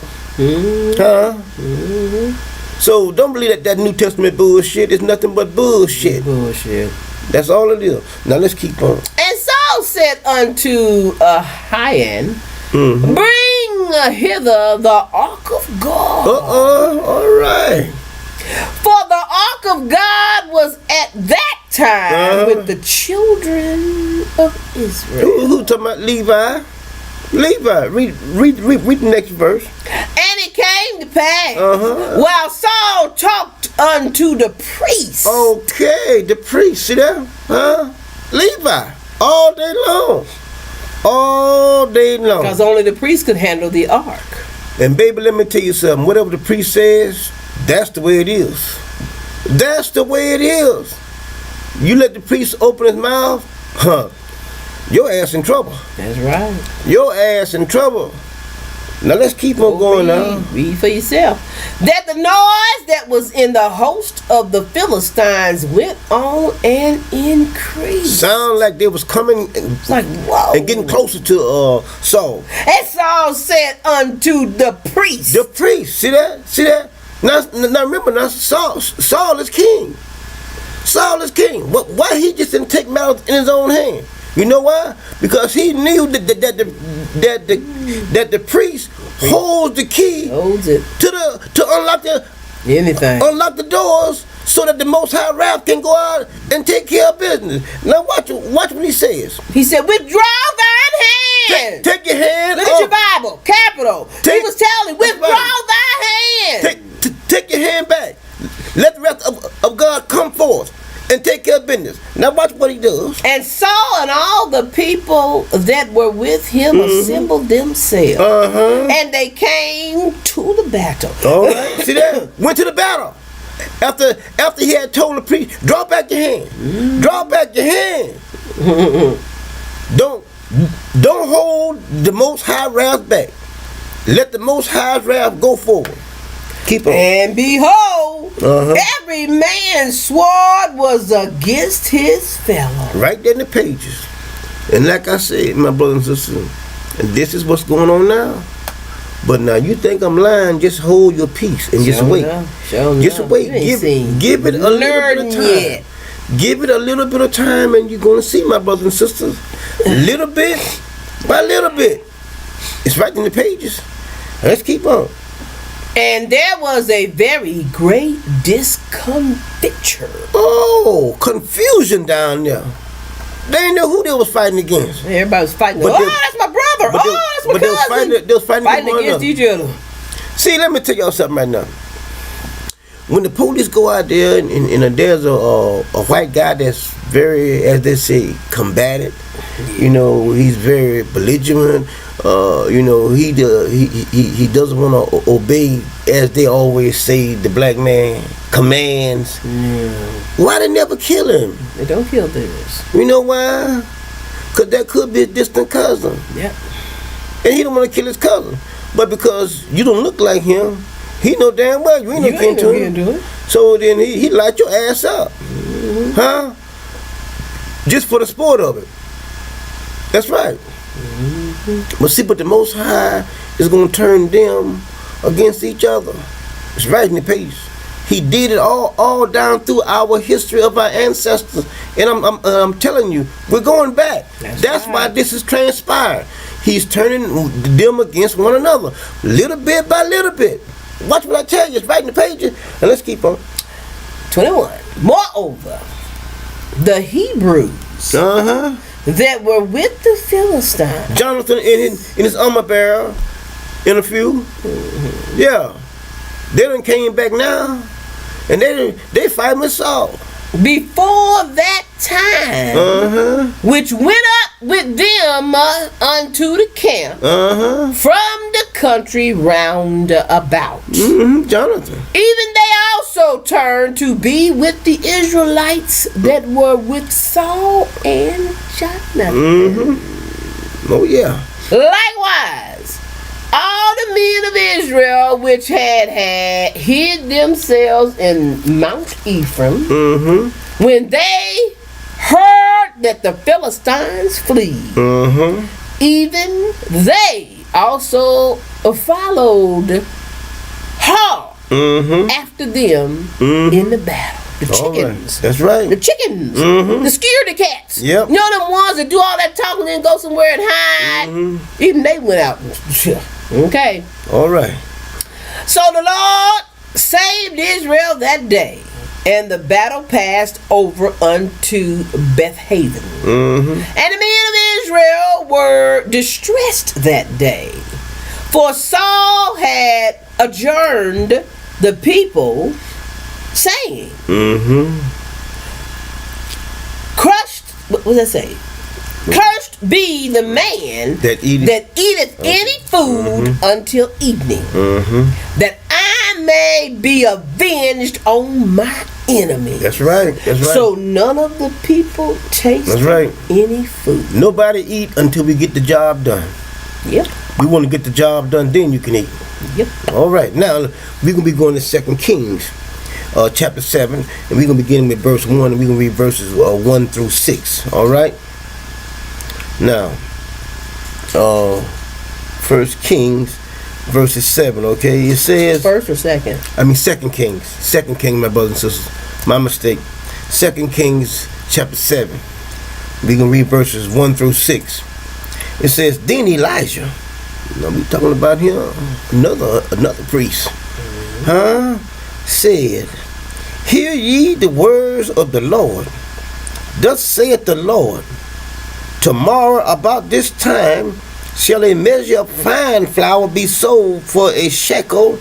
So don't believe that New Testament bullshit is nothing but bullshit. That's all it is. Now let's keep on. And Saul said unto Hian, Bring hither the ark of God. All right. For the ark of God was at that time with the children of Israel. Who talking about Levi? Levi, read the next verse. And it came to pass while Saul talked unto the priest. Okay, the priest, see that? Levi, all day long. All day long. Because only the priest could handle the ark. And baby, let me tell you something. Whatever the priest says, that's the way it is. That's the way it is. You let the priest open his mouth, your ass in trouble. That's right. Your ass in trouble. Now let's keep on going now. Read for yourself. That the noise that was in the host of the Philistines went on and increased. Sound like they was coming It's like, whoa. and getting closer to Saul. And Saul said unto the priest. The priest, see that? See that? Now remember, now Saul is king. Saul is king. Why he just didn't take matters in his own hand? You know why? Because he knew that the priest holds the key Holds it. to unlock the doors so that the Most High wrath can go out and take care of business. Now watch what he says. He said, withdraw thine hand. Take your hand. Look at your Bible. Capital. He was telling, withdraw thy hand. Take your hand back. Let the rest of God come forth and take care of business. Now watch what he does. And Saul and all the people that were with him assembled themselves. And they came to the battle. All right. See that? Went to the battle. After he had told the priest, draw back your hand. Draw back your hand. Don't hold the Most High wrath back. Let the Most High's wrath go forward. Keep on. And behold, every man's sword was against his fellow. Right there in the pages. And like I said, my brothers and sisters, and this is what's going on now. But now you think I'm lying, just hold your peace and just wait. Just wait. Give it a little bit of time. Give it a little bit of time and you're going to see, my brothers and sisters. Little bit by little bit. It's right in the pages. Let's keep on. And there was a very great discomfiture. Oh, confusion down there. They didn't know who they was fighting against. Everybody was fighting. But That's my brother. That's my but cousin. they was fighting against each other. See, let me tell y'all something right now. When the police go out there and there's a white guy that's very, as they say, combative, you know, he's very belligerent. You know, he doesn't want to obey, as they always say, the black man commands. Why they never kill him? They don't kill theirs. You know why? Because that could be a distant cousin. Yeah. And he don't want to kill his cousin. But because you don't look like him, he know damn well you ain't no kin to him. So then he light your ass up. Huh? Just for the sport of it. That's right. But see, but the Most High is going to turn them against each other. It's right in the page. He did it all down through our history of our ancestors. And I'm telling you, we're going back. That's why this is transpired. He's turning them against one another, little bit by little bit. Watch what I tell you. It's right in the pages. And let's keep on. 21. Moreover, the Hebrews that were with the Philistines, Jonathan in his armor bearer, in a few, yeah, they done came back now, and they fighting with Saul. Before that time, which went up with them unto the camp from the country round about. Jonathan. Even they also turned to be with the Israelites that were with Saul and Jonathan. Oh yeah. Likewise, all the men of Israel which had hid themselves in Mount Ephraim, when they heard that the Philistines flee, even they also followed hard after them in the battle. The chickens. Right. That's right. The chickens. The scaredy cats. Yep. You know them ones that do all that talking and go somewhere and hide. Even they went out. Okay. All right. So the Lord saved Israel that day, and the battle passed over unto Bethaven. And the men of Israel were distressed that day, for Saul had adjourned the people, saying, crushed, what does that say? Cursed be the man that eateth any food until evening, that I may be avenged on my enemy. That's right. That's right. So none of the people tasted any food. Nobody eat until we get the job done. Yep. We want to get the job done, then you can eat. Yep. All right. Now we're gonna be going to 2 Kings, chapter 7, and we're gonna be beginning with verse 1, and we're gonna read verses 1 through 6. All right. Now, 1 Kings, verses 7. Okay, it says. First or second? I mean 2 Kings. 2 Kings, my brothers and sisters. My mistake. 2 Kings, chapter 7. We're gonna read verses 1 through 6. It says, then Elijah. Now we talking about him, another priest, said, hear ye the words of the Lord. Thus saith the Lord, tomorrow about this time shall a measure of fine flour be sold for a shekel,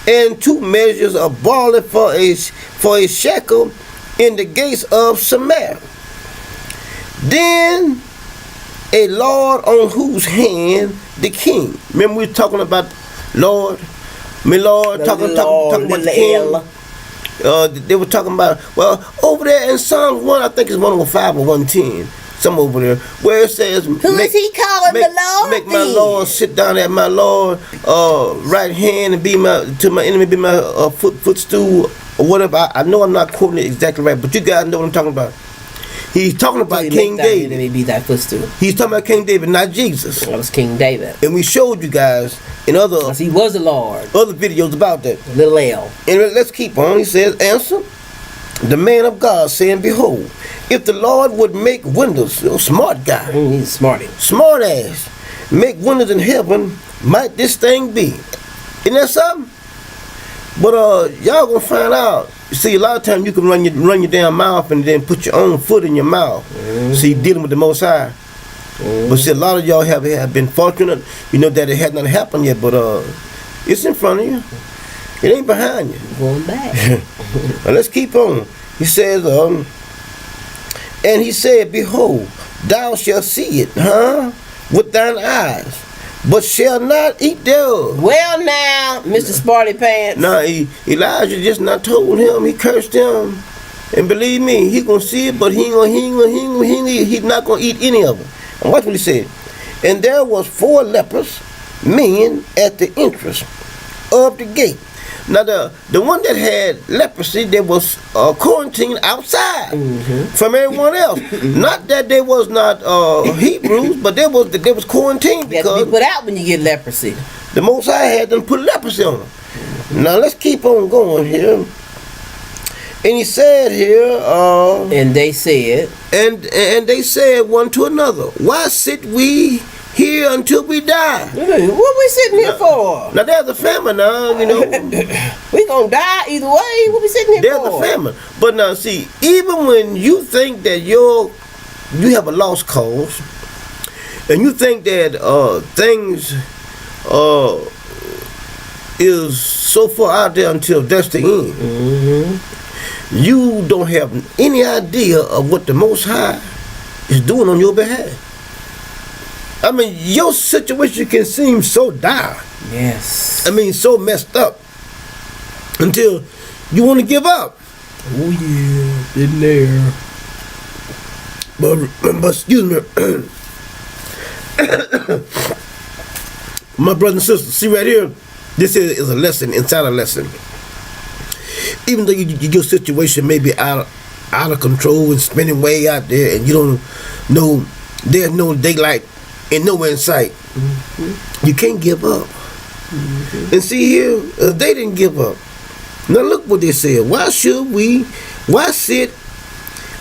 and 2 measures of barley for a shekel in the gates of Samaria. Then a Lord on whose hand the king. Remember we were talking about Lord? Talking about the king. They were talking about, well, over there in Psalms 1, I think it's 105 or 110. Some over there, where it says, who is he calling the Lord? Make my Lord sit down at my Lord right hand, and be to my enemy be my footstool, or whatever. I know I'm not quoting it exactly right, but you guys know what I'm talking about. He's talking about King David. Enemy be thy footstool. He's talking about King David, not Jesus. That was King David. And we showed you guys in other, he was the Lord, other videos about that. Little L. And let's keep on. He says, answer the man of God, saying, behold, if the Lord would make windows, smart guy, he's smart ass, make windows in heaven, might this thing be? Isn't that something? But y'all gonna find out. See, a lot of times you can run your damn mouth and then put your own foot in your mouth. See, dealing with the Most High. But see, a lot of y'all have been fortunate. You know that it has not happened yet, but it's in front of you. It ain't behind you. Going back. Now let's keep on. He says, and he said, behold, thou shalt see it, with thine eyes, but shall not eat thereof. Well, now, Mr. Sparty Pants. Now, Elijah just not told him. He cursed him. And believe me, he gonna see it, but he's not gonna eat any of it. And watch what he said. And there was 4 lepers, men at the entrance of the gate. Now, the one that had leprosy, they was quarantined outside from everyone else. Not that they was not Hebrews, but they was quarantined You have because to be put out when you get leprosy. the Most High had them put leprosy on them. Now, let's keep on going here. And he said here, And they said, and they said one to another, why sit we here until we die? what we sitting here for? Now there's a famine now, you know. We gonna die either way. What we sitting here There's for? a famine. But now see, even when you think that you have a lost cause, and you think that things is so far out there until that's the end, you don't have any idea of what the Most High is doing on your behalf. I mean, your situation can seem so dire. Yes. I mean, so messed up until you want to give up. Oh yeah, been there. But excuse me, my brothers and sisters, see right here, this is a lesson inside a lesson. Even though your situation may be out of control and spinning way out there, and you don't know, there's no daylight and nowhere in sight, you can't give up. And see here, they didn't give up. Now look what they said. Why sit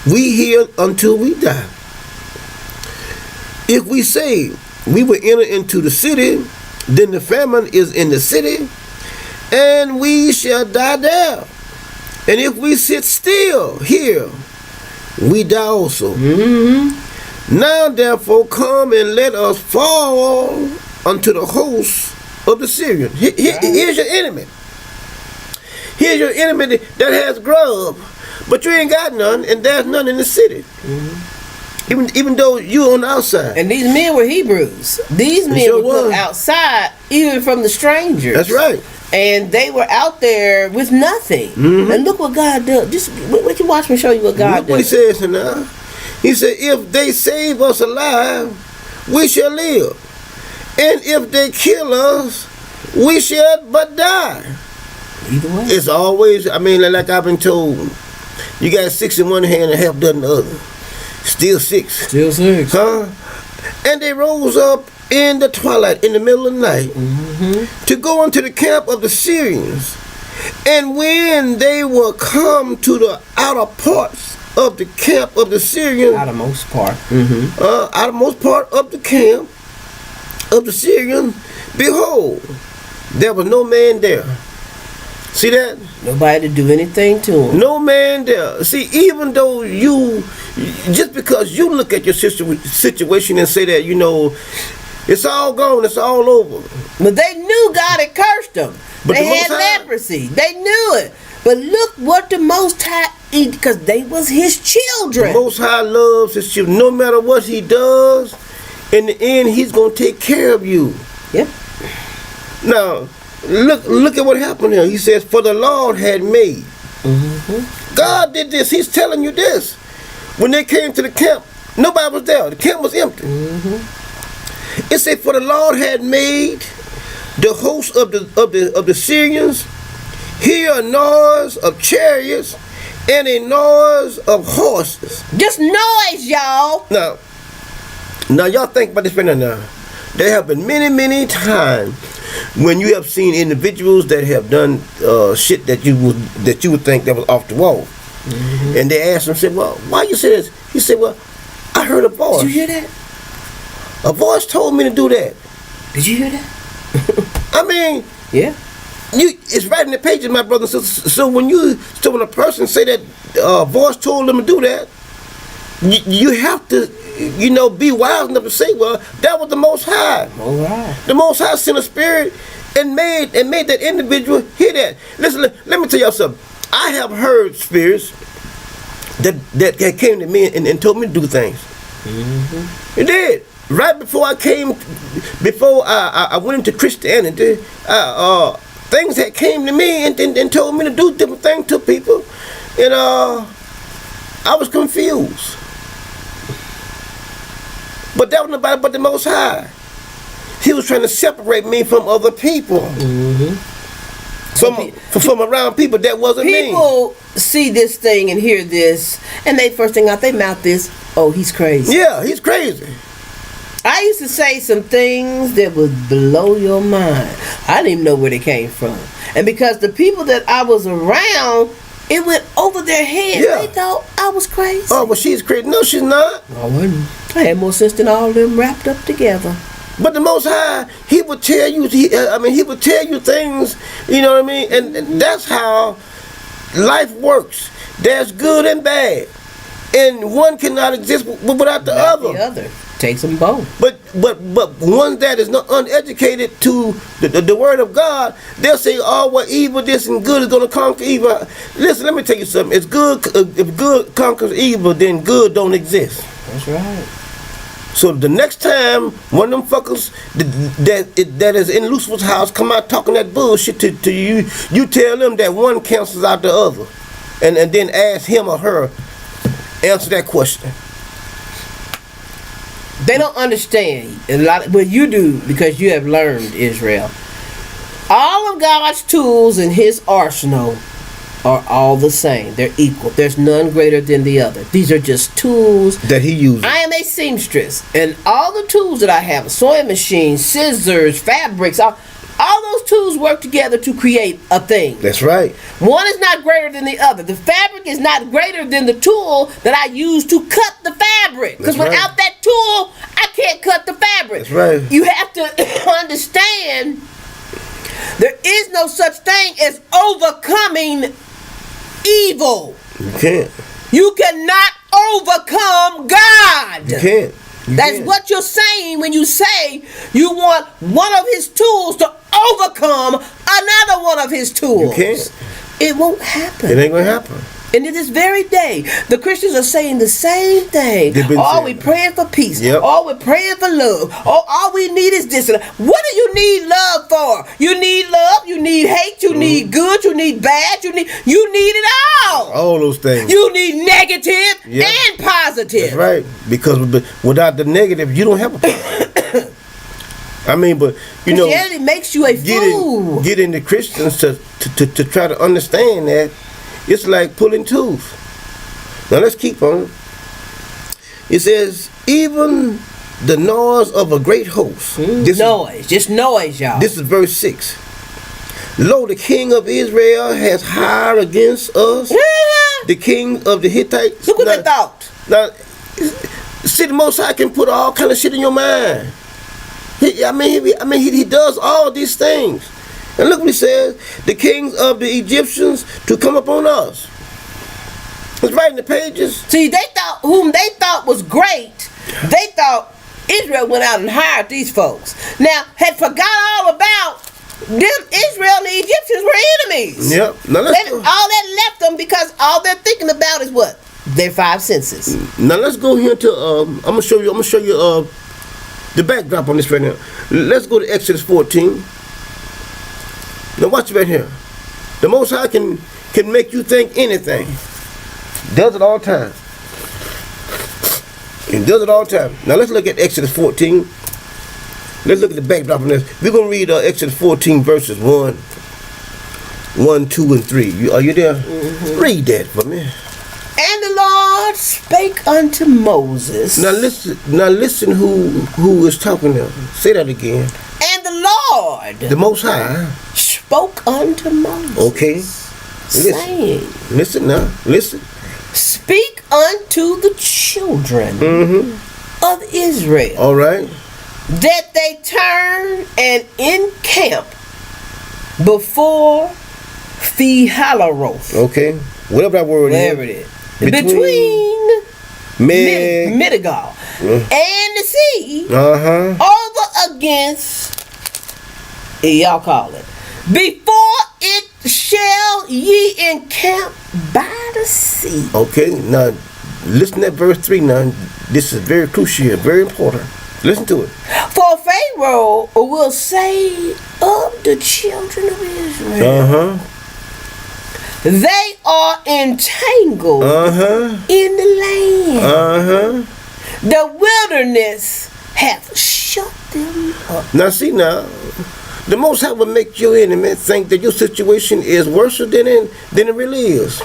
we here until we die? If we say we will enter into the city, then the famine is in the city, and we shall die there. And if we sit still here, we die also. Now therefore come and let us fall unto the host of the Syrians. Here's your enemy. Here's your enemy that has grub, but you ain't got none, and there's none in the city. Even though you on the outside. And these men were Hebrews. These men sure were put was. outside, even from the strangers. That's right. And they were out there with nothing. And look what God does. Just wait, you watch me show you what God Look what he does. says now. He said, if they save us alive, we shall live. And if they kill us, we shall but die. Either way. It's always, I mean, like I've been told, you got 6 in one hand and half dozen in the other. Still 6. Still 6. And they rose up in the twilight, in the middle of the night, to go into the camp of the Syrians. And when they were come to the outer parts of the camp of the Syrians, Outermost part. outermost part of the camp of the Syrians, behold, there was no man there. See that? Nobody to do anything to him. No man there. See, even though just because you look at your situation and say that, you know, it's all gone, it's all over. But they knew God had cursed them. But they the had Most High- leprosy. They knew it. But look what the Most High eat, because they was his children. The Most High loves his children. No matter what he does, in the end, he's going to take care of you. Yep. Now, look at what happened here. He says, for the Lord had made. God did this. He's telling you this. When they came to the camp, nobody was there. The camp was empty. It said, for the Lord had made the host of the Syrians hear a noise of chariots and a noise of horses. Just noise, y'all. Now y'all think about this right now. There have been many times when you have seen individuals that have done shit that you would think that was off the wall, and they asked him, said, "Well, why you say this?" He said, "Well, I heard a voice. Did you hear that? A voice told me to do that." Did you hear that? I mean, Yeah. It's right in the pages, my brothers and sisters. So when a person say that voice told them to do that, you have to, be wise enough to say, well, that was the Most High. All right. The Most High sent a spirit and made that individual hear that. Listen, let me tell y'all something. I have heard spirits that came to me and told me to do things. Mm-hmm. It did. Right before I went into Christianity, things that came to me and told me to do different things to people, and I was confused. But that was nobody but the Most High. He was trying to separate me from other people. Mm-hmm. From around people that wasn't me. People see this thing and hear this, and they first thing out their mouth is, "Oh, he's crazy." Yeah, he's crazy. I used to say some things that would blow your mind. I didn't even know where they came from. And because the people that I was around, it went over their heads. Yeah. They thought I was crazy. Oh, well, she's crazy. No, she's not. I wasn't. I had more sense than all of them wrapped up together. But the Most High, He would tell you, He would tell you things, you know what I mean? And that's how life works. There's good and bad. And one cannot exist without the other. The other. Takes them both. But one that is not uneducated to the word of God, they'll say, "Oh, well, evil, this and good is going to conquer evil." Listen, let me tell you something. It's good. If good conquers evil, then good don't exist. That's right. So the next time one of them fuckers that is in Lucifer's house come out talking that bullshit to you, you tell them that one cancels out the other, and then ask him or her answer that question. They don't understand but you do, because you have learned, Israel. All of God's tools in His arsenal are all the same. They're equal. There's none greater than the other. These are just tools that He uses. I am a seamstress, and all the tools that I have, sewing machine, scissors, fabrics, all those tools work together to create a thing. That's right. One is not greater than the other. The fabric is not greater than the tool that I use to cut the fabric. Because without that tool, I can't cut the fabric. That's right. You have to understand there is no such thing as overcoming evil. You can't. You cannot overcome God. You can't. That's what you're saying when you say you want one of His tools to overcome another one of His tools. You can't. It won't happen. It ain't gonna happen. And in this very day, the Christians are saying the same thing. Oh, we're praying for peace. Yep. Oh, we're praying for love. Oh, all we need is this. What do you need love for? You need love. You need hate. You need good. You need bad. You need it all. All those things. You need negative and positive. That's right. Because without the negative, you don't have a positive. I mean, but Christianity makes you a fool. Getting the Christians to try to understand that. It's like pulling tooth. Now let's keep on. It says, even the noise of a great host. Just noise, y'all. This is verse 6. Lo, the king of Israel has hired against us the king of the Hittites. Look what they thought. Now, see, the Most High can put all kind of shit in your mind. He does all these things. And look what he says, the kings of the Egyptians to come upon us. It's right in the pages. See, they thought, whom they thought was great, they thought Israel went out and hired these folks. Now, had forgot all about them. Israel and the Egyptians were enemies. Yep. Now all that left them because all they're thinking about is what? Their five senses. Now let's go here to I'm gonna show you the backdrop on this right now. Let's go to Exodus 14. Now watch right here. The Most High can make you think anything. Does it all the time. He does it all the time. Now let's look at Exodus 14. Let's look at the backdrop on this. We're going to read Exodus 14 verses 1, 2, and 3. Are you there? Mm-hmm. Read that for me. And the Lord spake unto Moses. Now listen who is talking there. Say that again. And the Lord, the Most High, spoke unto Moses. Okay. Saying. Listen now. Listen. Speak unto the children of Israel. All right. That they turn and encamp before Phihalaroth. Okay. Whatever that word Whatever is. it is. Between Midigal. and the sea. Uh-huh. Over against, y'all call it, before it shall ye encamp by the sea. Okay, now listen to verse 3 now. This is very crucial here, very important. Listen to it. For Pharaoh will say of the children of Israel, Uh-huh. they are entangled in the land. Uh-huh. The wilderness hath shut them up. Now see now, the Most High will make your enemy think that your situation is worse than it really is.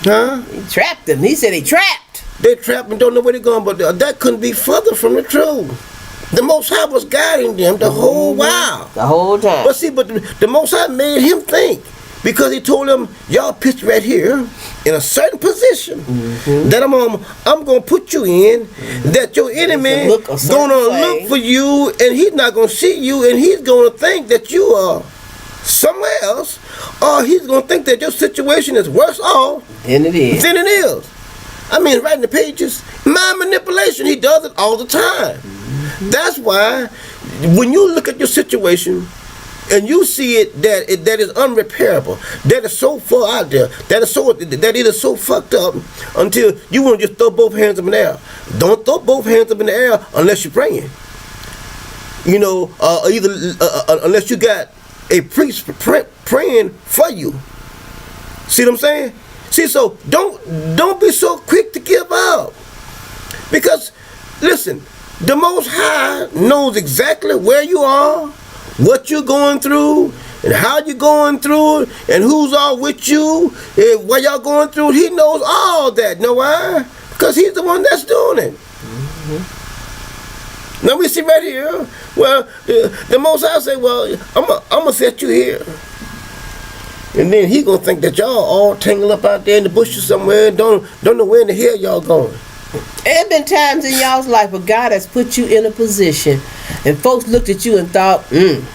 Huh? He trapped them. He said he trapped. They trapped and don't know where they're going, but that couldn't be further from the truth. The Most High was guiding them the whole while. The whole time. But see, the Most High made him think, because he told him, y'all pitch right here in a certain position that I'm gonna put you in, that your enemy gonna look for you, and he's not gonna see you, and he's gonna think that you are somewhere else, or he's gonna think that your situation is worse off than it is. I mean, right in the pages, mind manipulation, he does it all the time. That's why when you look at your situation and you see it that is unrepairable, that is so far out there, that it is so fucked up, until you want to just throw both hands up in the air. Don't throw both hands up in the air unless you're praying. You know, unless you got a priest praying for you. See what I'm saying? See, so don't be so quick to give up, because listen, the Most High knows exactly where you are, what you're going through, and how you're going through it, and who's all with you, and what y'all going through. He knows all that. Know why? Because he's the one that's doing it. Now we see right here, well, the Most High say, well, I'm gonna set you here. And then he gonna think that y'all all tangled up out there in the bushes somewhere, and don't know where in the hell y'all going. There been times in y'all's life where God has put you in a position, and folks looked at you and thought, man,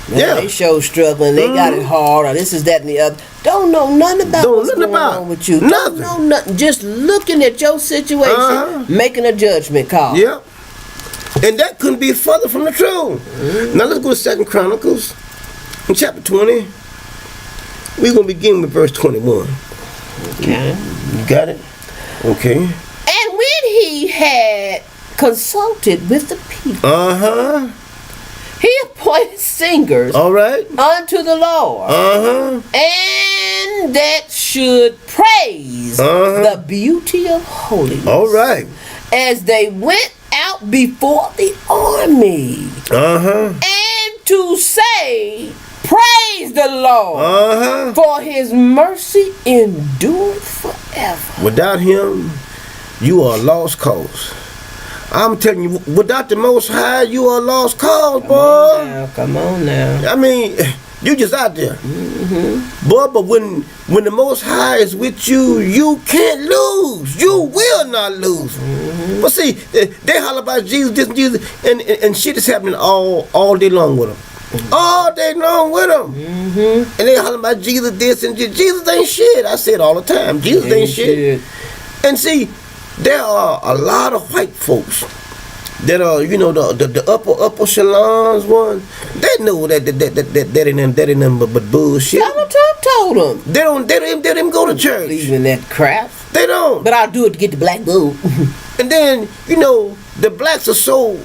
they show struggling, they got it hard, or this is that and the other. Don't know nothing about what's going on with you. Nothing. Don't know nothing. Just looking at your situation, making a judgment call. Yep. And that couldn't be further from the truth. Now let's go to 2 Chronicles, in chapter 20. We're going to begin with verse 21. Okay. You got it? Okay. And when he had consulted with the people, he appointed singers unto the Lord, and that should praise the beauty of holiness. All right. As they went out before the army, and to say, praise the Lord, for his mercy endureth forever. Without him, you are a lost cause. I'm telling you, without the Most High, you are a lost cause, boy. Come on now. I mean, you just out there. Boy, but when the Most High is with you, you can't lose. You will not lose. But see, they holler about Jesus, this and Jesus, and shit is happening all day long with them. All day long with them. And they holler about Jesus this and Jesus ain't shit. I say it all the time. Jesus ain't shit. And see, there are a lot of white folks that are, you know, the upper echelons one. They know that ain't nothing but bullshit. Donald Trump told them. They don't go to church. Believe in that crap. They don't. But I'll do it to get the black vote. And then, you know, the blacks are so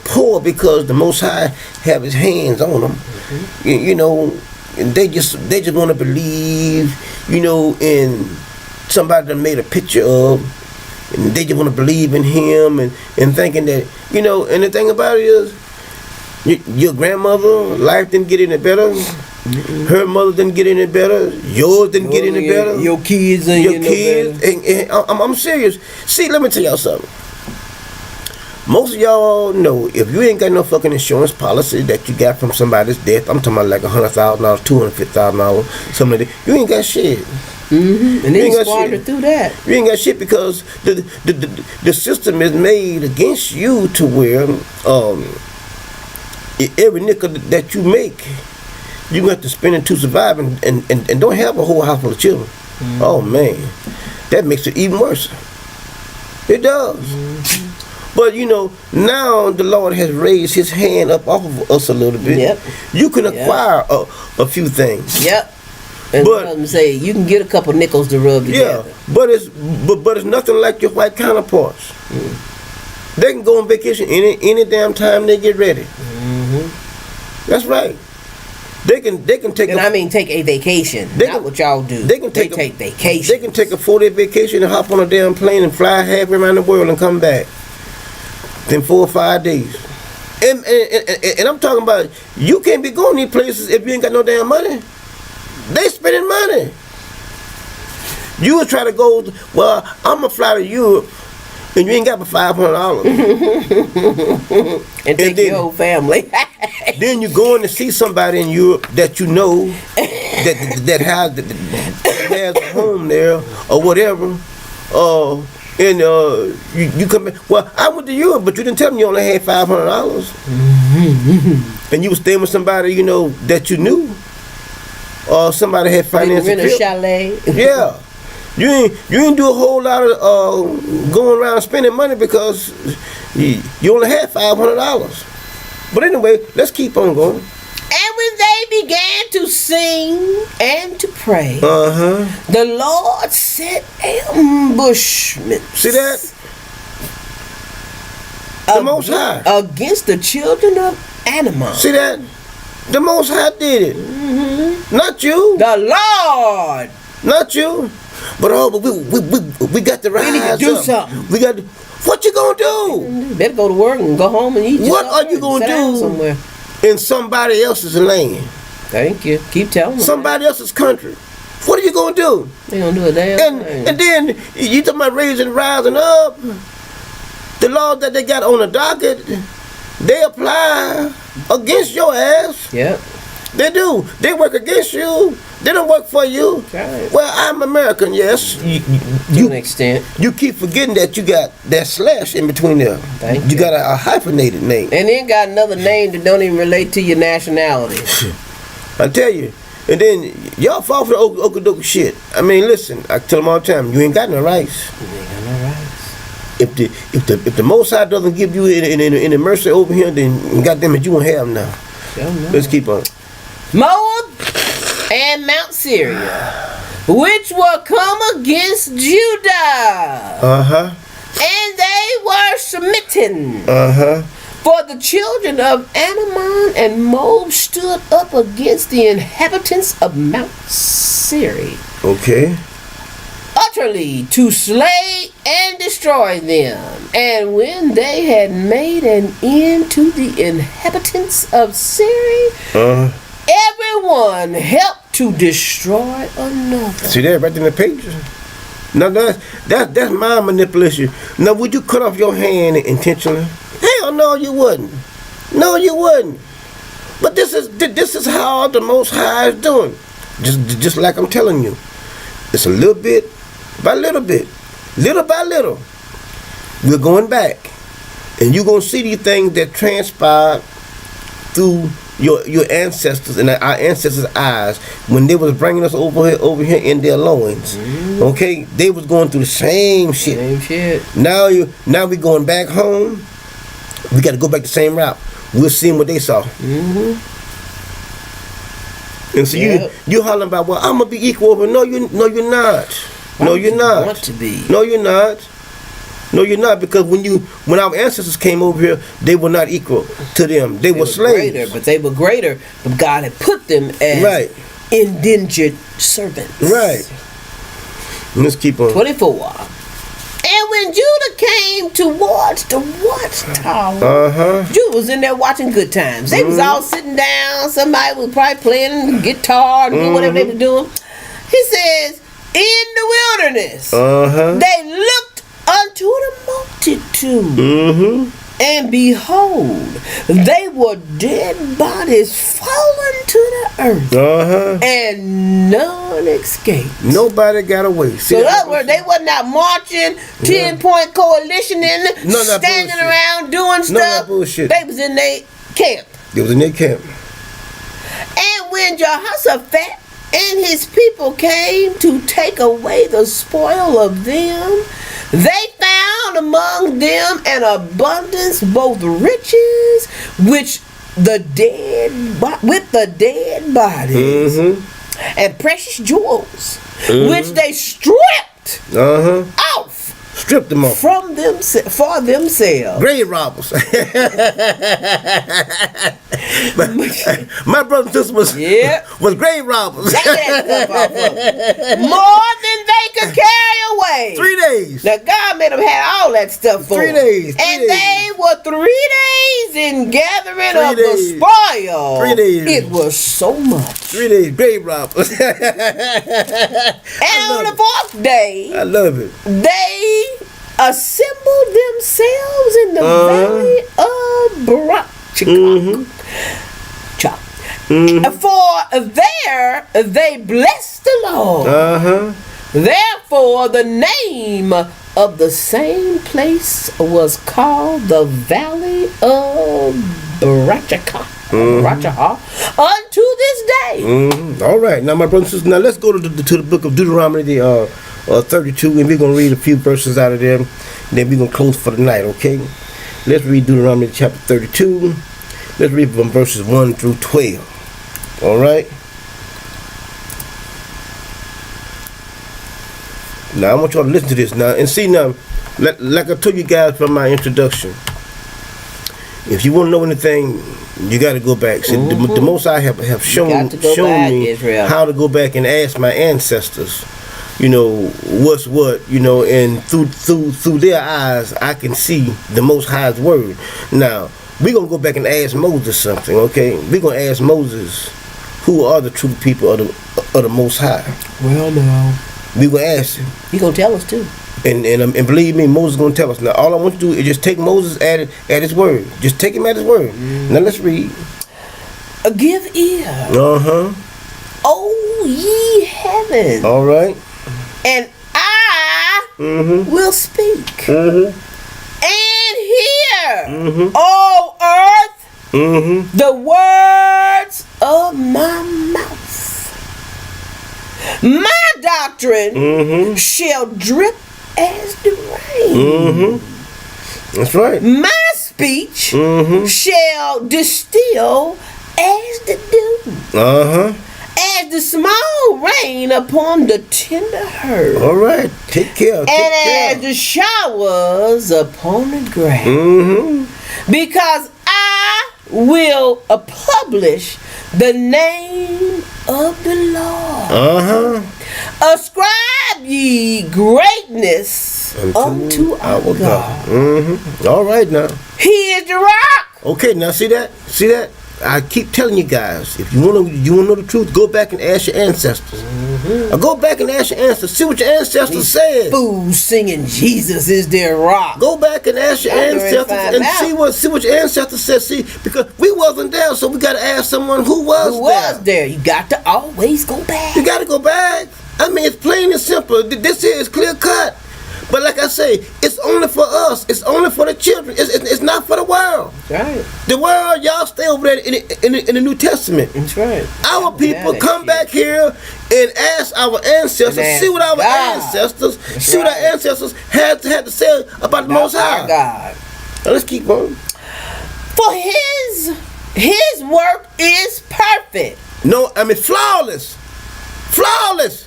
poor because the Most High have his hands on them. You know, and they just want to believe, you know, in somebody that made a picture of, and they just want to believe in him and thinking that, you know, and the thing about it is, your grandmother, life didn't get any better. Her mother didn't get any better. Yours didn't get any better. Your kids ain't your kids. And I'm serious. See, let me tell y'all something. Most of y'all know, if you ain't got no fucking insurance policy that you got from somebody's death, I'm talking about like $100,000, $250,000, something like that, you ain't got shit. And then you squandered through that. You ain't got shit because the system is made against you to where every nickel that you make, you're going to have to spend it to survive and don't have a whole house full of children. Oh, man. That makes it even worse. It does. But, you know, now the Lord has raised his hand up off of us a little bit. Yep. You can acquire a few things. Yep. And but let them say you can get a couple nickels to rub together. Yeah, but it's nothing like your white counterparts. They can go on vacation any damn time they get ready. That's right. They can take. And take a vacation. Not what y'all do. They can take vacation. They can take a 4-day vacation and hop on a damn plane and fly halfway around the world and come back. Then 4 or 5 days. And I'm talking about you can't be going these places if you ain't got no damn money. They spending money. You would try to go, well, I'm going to fly to Europe, and you ain't got but $500. and take your whole family. Then you're going to see somebody in Europe that you know, that has a home there, or whatever. And you come back. Well, I went to Europe, but you didn't tell me you only had $500. And you were staying with somebody, you know, that you knew. Or somebody had financial rent a chalet. Yeah. You ain't do a whole lot of going around spending money because you only had $500. But anyway, let's keep on going. And when they began to sing and to pray, the Lord set ambushments. See that? The Most High. Against the children of Ammon. See that? The Most High did it. Not you. The Lord. Not you. But we got to rise up. We need to do something. We got to, what you gonna do? You better go to work and go home and eat. What are you gonna do somewhere in somebody else's land? Thank you. Keep telling me. Somebody else's country. What are you gonna do? They gonna do a damn thing. And then you talking about rising up. The laws that they got on the docket, they apply against your ass. Yep. They do. They work against you. They don't work for you. Right. Well, I'm American, yes. To an extent. You keep forgetting that you got that slash in between there. Thank you got a hyphenated name. And then got another name that don't even relate to your nationality. I tell you. And then y'all fall for the okadoke shit. I mean, listen. I tell them all the time, you ain't got no rights. You ain't got no rights. If the Most High doesn't give you in mercy over here, then goddamn it, you won't have them now. Let's keep on. Moab and Mount Syria, which will come against Judah. And they were smitten. For the children of Ammon and Moab stood up against the inhabitants of Mount Syria. Okay. Utterly to slay and destroy them. And when they had made an end to the inhabitants of Syria, everyone helped to destroy another. See that right in the pages? Now that's mind manipulation. Now would you cut off your hand intentionally? Hell no, you wouldn't. No, you wouldn't. But this is how the Most High is doing. Just like I'm telling you. It's a little bit by little bit. Little by little. We're going back. And you're going to see these things that transpired through your ancestors and our ancestors' eyes when they was bringing us over here in their loins. Okay? They was going through the same shit. Now we going back home. We got to go back the same route. We're seeing what they saw. And so you hollering about, well, I'm gonna be equal over. No, you're not. No, you're not. Want to be? No, you're not. No, you're not, because when our ancestors came over here, they were not equal to them. They were slaves. Greater, but they were greater. But God had put them as indentured servants. Right. Let's keep on. 24. And when Judah came towards the watchtower, Judah was in there watching Good Times. They was all sitting down. Somebody was probably playing guitar and doing whatever they were doing. He says, in the wilderness, they looked unto the multitude. And behold, they were dead bodies fallen to the earth. And none escaped. Nobody got away. So in other words, they wasn't out marching, 10-point coalition standing around doing stuff. Bullshit. They was in their camp. They was in their camp. And when Jehoshaphat and his people came to take away the spoil of them, they found among them an abundance, both riches, with the dead bodies, and precious jewels, which they stripped off. Stripped them off from them for themselves. Grave robbers. My brother and sister was grave robbers. More than they could carry away. 3 days. Now God made them have all that stuff for 3 days. They were 3 days in gathering of the spoil. 3 days. It was so much. 3 days, grave robbers. And on the 4th day, I love it. They assembled themselves in the valley of Barachakah. For there they blessed the Lord. Therefore the name of the same place was called the Valley of Barachakah. Unto this day. All right, now my brothers and sisters, now let's go to the book of Deuteronomy, the 32, and we're going to read a few verses out of there, and then we're going to close for the night, okay? Let's read Deuteronomy chapter 32. Let's read from verses 1 through 12. All right? Now, I want y'all to listen to this now. And see now, like I told you guys from my introduction, if you want to know anything, you got to go back. See, the Most High have shown me Israel, how to go back and ask my ancestors, you know, what's what, you know, and through their eyes, I can see the Most High's word. Now, we're going to go back and ask Moses something, okay? We're going to ask Moses, who are the true people of the Most High? Well, now, we're going to ask him. He's going to tell us, too. And believe me, Moses is going to tell us. Now, all I want you to do is just take Moses at his word. Just take him at his word. Now, let's read. Give ear. O ye heavens. All right. And I will speak. And hear, O earth, the words of my mouth. My doctrine shall drip as the rain. That's right. My speech shall distill as the dew. As the small rain upon the tender herb. All right. Take care. As the showers upon the grass. Because I will publish the name of the Lord. Ascribe ye greatness unto our God. All right now. He is the rock. Okay, now see that? See that? I keep telling you guys, if you want to know the truth, go back and ask your ancestors. Or go back and ask your ancestors. See what your ancestors said. Fools singing Jesus is their rock. Go back and ask your ancestors and see what your ancestors said. See, because we wasn't there, so we got to ask someone who was there. You got to always go back. You got to go back. I mean, it's plain and simple. This here is clear cut. But like I say, it's only for us. It's only for the children. It's not for the world. That's right. The world, y'all stay over there in the New Testament. That's right. Our people come back here and ask our ancestors, see what our ancestors, what our ancestors had to say about the Most High. God. Now let's keep on. For his work is perfect. No, I mean flawless. Flawless.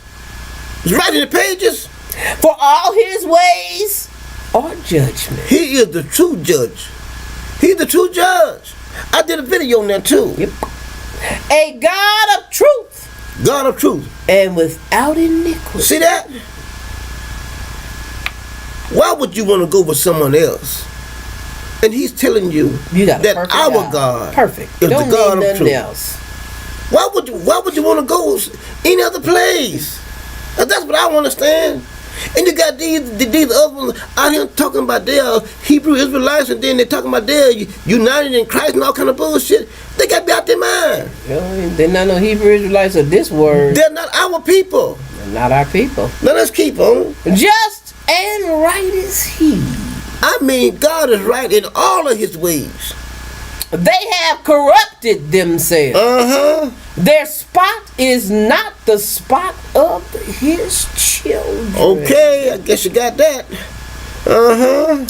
It's right in the pages. For all his ways are judgment. He is the true judge. He's the true judge. I did a video on that too. Yep. A God of truth. God of truth. And without iniquity. See that? Why would you want to go with someone else? And he's telling you that our God perfect. is the God of truth. Else. Why would you want to go any other place? That's what I don't understand. And you got these other ones out here talking about their Hebrew Israelites, and then they're talking about they're united in Christ and all kind of bullshit. They got to be out their mind. They're not no Hebrew Israelites of this word. They're not our people. They're not our people. Now let's keep on. Just and right is he. I mean, God is right in all of his ways. They have corrupted themselves. Their spot is not the spot of his children. Okay, I guess you got that. Uh-huh.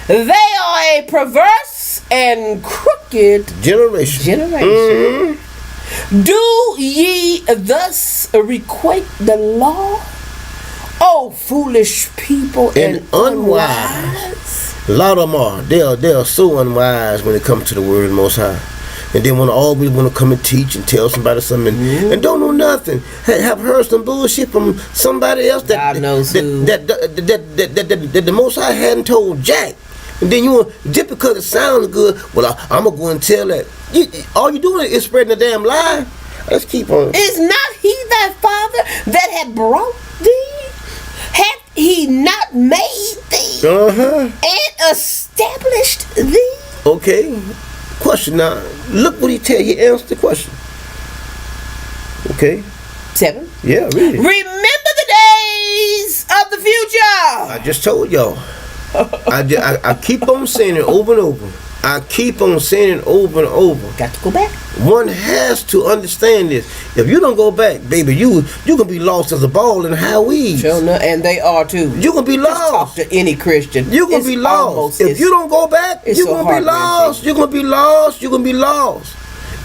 They are a perverse and crooked Generation. Mm-hmm. Do ye thus requite the law, O foolish people and unwise? A lot of them are. They are so unwise when it comes to the word of the Most High. And they always want to come and teach and tell somebody something and don't know nothing. Have heard some bullshit from somebody else that the Most High hadn't told Jack. And then you want, just because it sounds good, well, I'm going to go and tell that. All you doing is spreading a damn lie. Let's keep on. Is not he thy father that had brought thee? Hath he not made thee and established thee? Okay. Question now. Look what he tell you. He answered the question. Okay. 7. Yeah, read it. Remember the days of the future. I just told y'all. I keep on saying it over and over. I keep on saying it over and over. Got to go back. One has to understand this. If you don't go back, baby, you gonna be lost as a ball in high weeds. Sure enough, and they are too. You gonna be lost. Talk to any Christian. You gonna be lost. If you don't go back, you gonna be lost. You're gonna be lost. You're gonna be lost.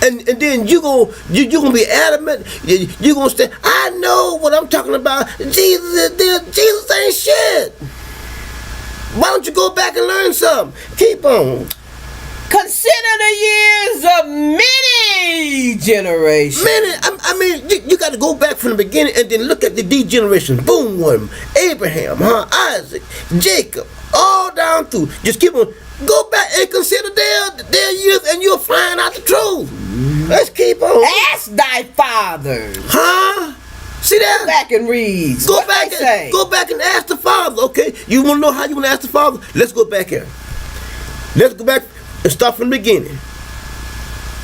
And then you gonna be adamant. You gonna say, I know what I'm talking about. Jesus ain't shit. Why don't you go back and learn something? Keep on. Consider the years of many generations. I mean, you got to go back from the beginning and then look at the generations. Boom, one, Abraham, Isaac, Jacob, all down through. Just keep on. Go back and consider their years, and you'll find out the truth. Let's keep on. Ask thy fathers. Huh? See that? Go back and read. Go back and ask the Father. Okay, you want to know how you want to ask the Father? Let's go back here. Let's go back and start from the beginning.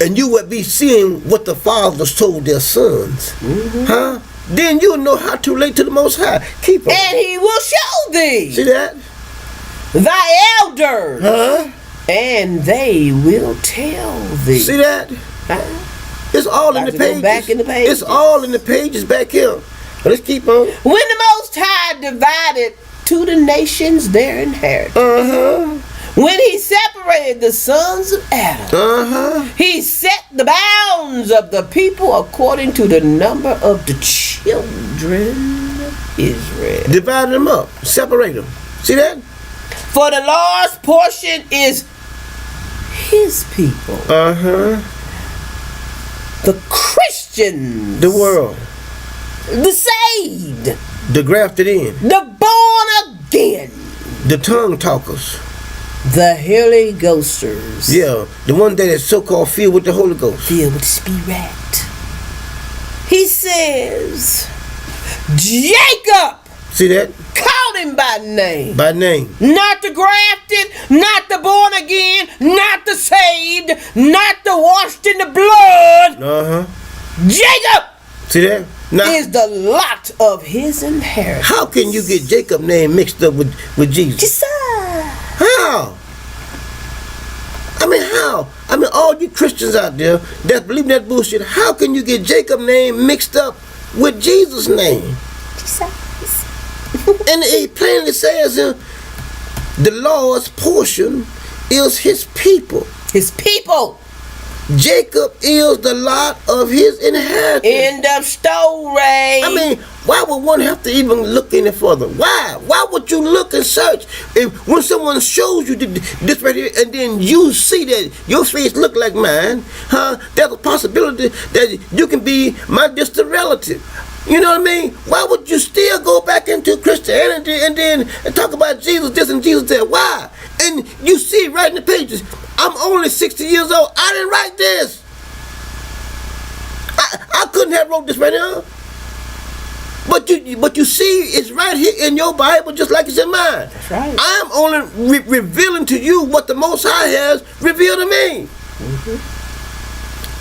And you would be seeing what the fathers told their sons. Huh? Then you'll know how to relate to the Most High. Keep on. And he will show thee. See that? Thy elders. And they will tell thee. See that? It's all in the pages. Back in the pages. It's all in the pages back here. Let's keep on. When the Most High divided to the nations their inheritance. When he separated the sons of Adam, he set the bounds of the people according to the number of the children of Israel. Divide them up. Separate them. See that? For the Lord's portion is his people. The Christians. The world. The saved. The grafted in. The born again. The tongue talkers. The Holy Ghosters. Yeah, the one that is so-called filled with the Holy Ghost. Filled with the Spirit. He says, Jacob. See that? Called him by name. By name. Not the grafted, not the born again, not the saved, not the washed in the blood. Jacob. See that? Now, is the lot of his inheritance. How can you get Jacob's name mixed up with Jesus? How? I mean, how? I mean, all you Christians out there that believe in that bullshit, how can you get Jacob's name mixed up with Jesus' name? And it plainly says, the Lord's portion is his people. His people. Jacob is the lot of his inheritance. End of story. I mean, why would one have to even look any further? Why? Why would you look and search when someone shows you this right here, and then you see that your face look like mine? There's a possibility that you can be my distant relative. You know what I mean? Why would you still go back into Christianity and then talk about Jesus this and Jesus that? Why? And you see right in the pages, I'm only 60 years old. I didn't write this. I couldn't have wrote this right now. But you see, it's right here in your Bible, just like it's in mine. That's right. I'm only revealing to you what the Most High has revealed to me.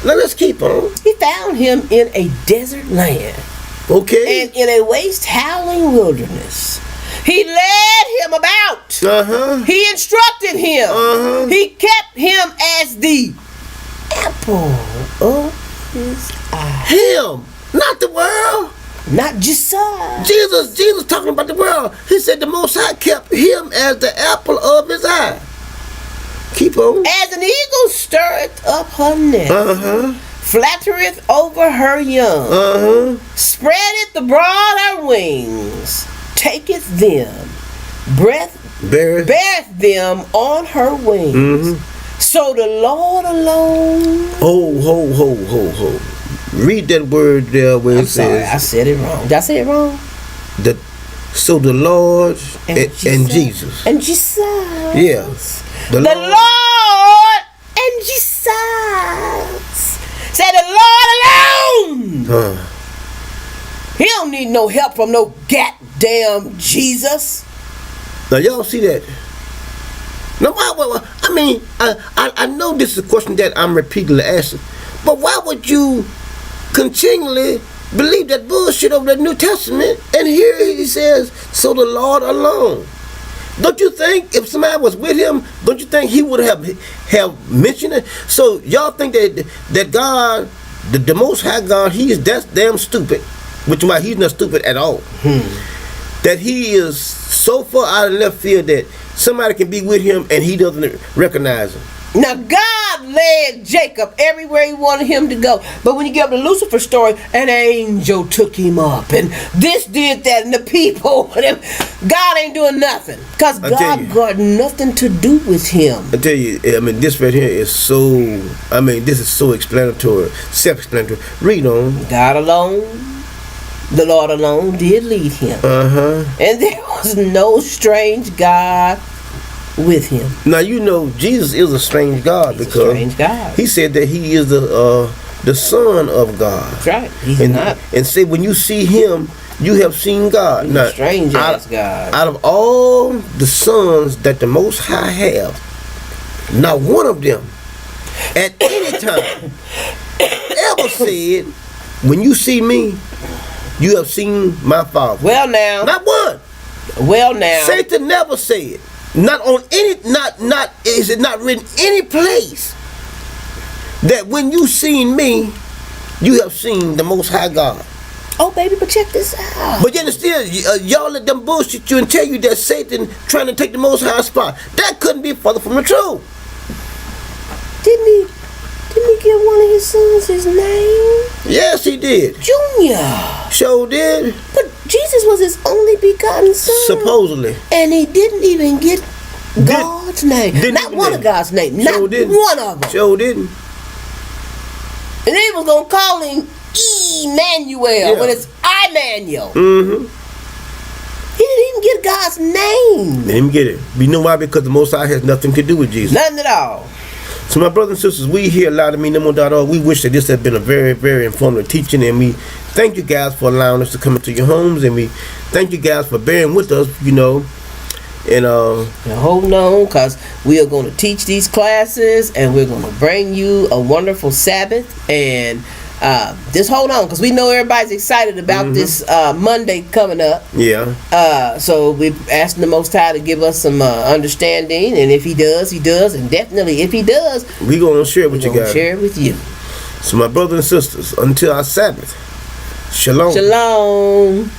Now let's keep on. He found him in a desert land. Okay. And in a waste howling wilderness. He led him about. He instructed him. He kept him as the apple of his eye. Him, not the world. Not just us. Jesus talking about the world. He said the Most High kept him as the apple of his eye. Keep on. As an eagle stirreth up her nest, flattereth over her young, spreadeth abroad her wings, taketh them, beareth them on her wings. So the Lord alone. Ho. Read that word there where it says. I said it wrong. Did I say it wrong? So the Lord and Jesus. And Jesus. Yeah. The Lord and Jesus. Say the Lord alone. He don't need no help from no goddamn Jesus. Now y'all see that? Now I mean, I know this is a question that I'm repeatedly asking, but why would you continually believe that bullshit over the New Testament? And here he says, so the Lord alone. Don't you think if somebody was with him, don't you think he would have mentioned it? So y'all think that God, the Most High God, that's damn stupid, which is why he's not stupid at all. That he is so far out of left field that somebody can be with him and he doesn't recognize him. Now God led Jacob everywhere he wanted him to go, but when you get up to Lucifer's story, an angel took him up, and this did that, and the people, God ain't doing nothing, because God got nothing to do with him. I tell you, I mean, this right here is so, I mean, this is so explanatory, self-explanatory. Read on. God alone, the Lord alone did lead him, and there was no strange God with him. Now you know Jesus is a strange God because he said that he is the Son of God. That's right. He's not. And say when you see him, you have seen God. He's now, a strange ass God. Out of all the sons that the Most High have, not one of them at any time ever said, "When you see me, you have seen my Father." Well now. Not one. Well now. Satan never said. Not on any, not is it not written any place that when you seen me, you have seen the Most High God. Oh baby, but check this out. But yet still, y'all let them bullshit you and tell you that Satan trying to take the Most High spot. That couldn't be further from the truth. Didn't he give one of his sons his name? Yes, he did. Junior. Sure did. But Jesus was his only begotten son. Supposedly. And he didn't even get God's name. Not one of God's name. Not one of them. Sure didn't. And he was going to call him Emmanuel when it's Immanuel. He didn't even get God's name. They didn't get it. You know why? Because the Most High has nothing to do with Jesus. Nothing at all. So my brothers and sisters, we here at LouderMeNoMore.org, we wish that this had been a very, very informative teaching, and we thank you guys for allowing us to come into your homes, and we thank you guys for bearing with us, you know, and hold on, because we are going to teach these classes, and we're going to bring you a wonderful Sabbath, and just hold on, because we know everybody's excited about this Monday coming up. Yeah. So we're asking the Most High to give us some understanding, and if he does, he does, and definitely if he does, we're going to share it with you guys. Share it with you. So my brothers and sisters, until our Sabbath, shalom. Shalom.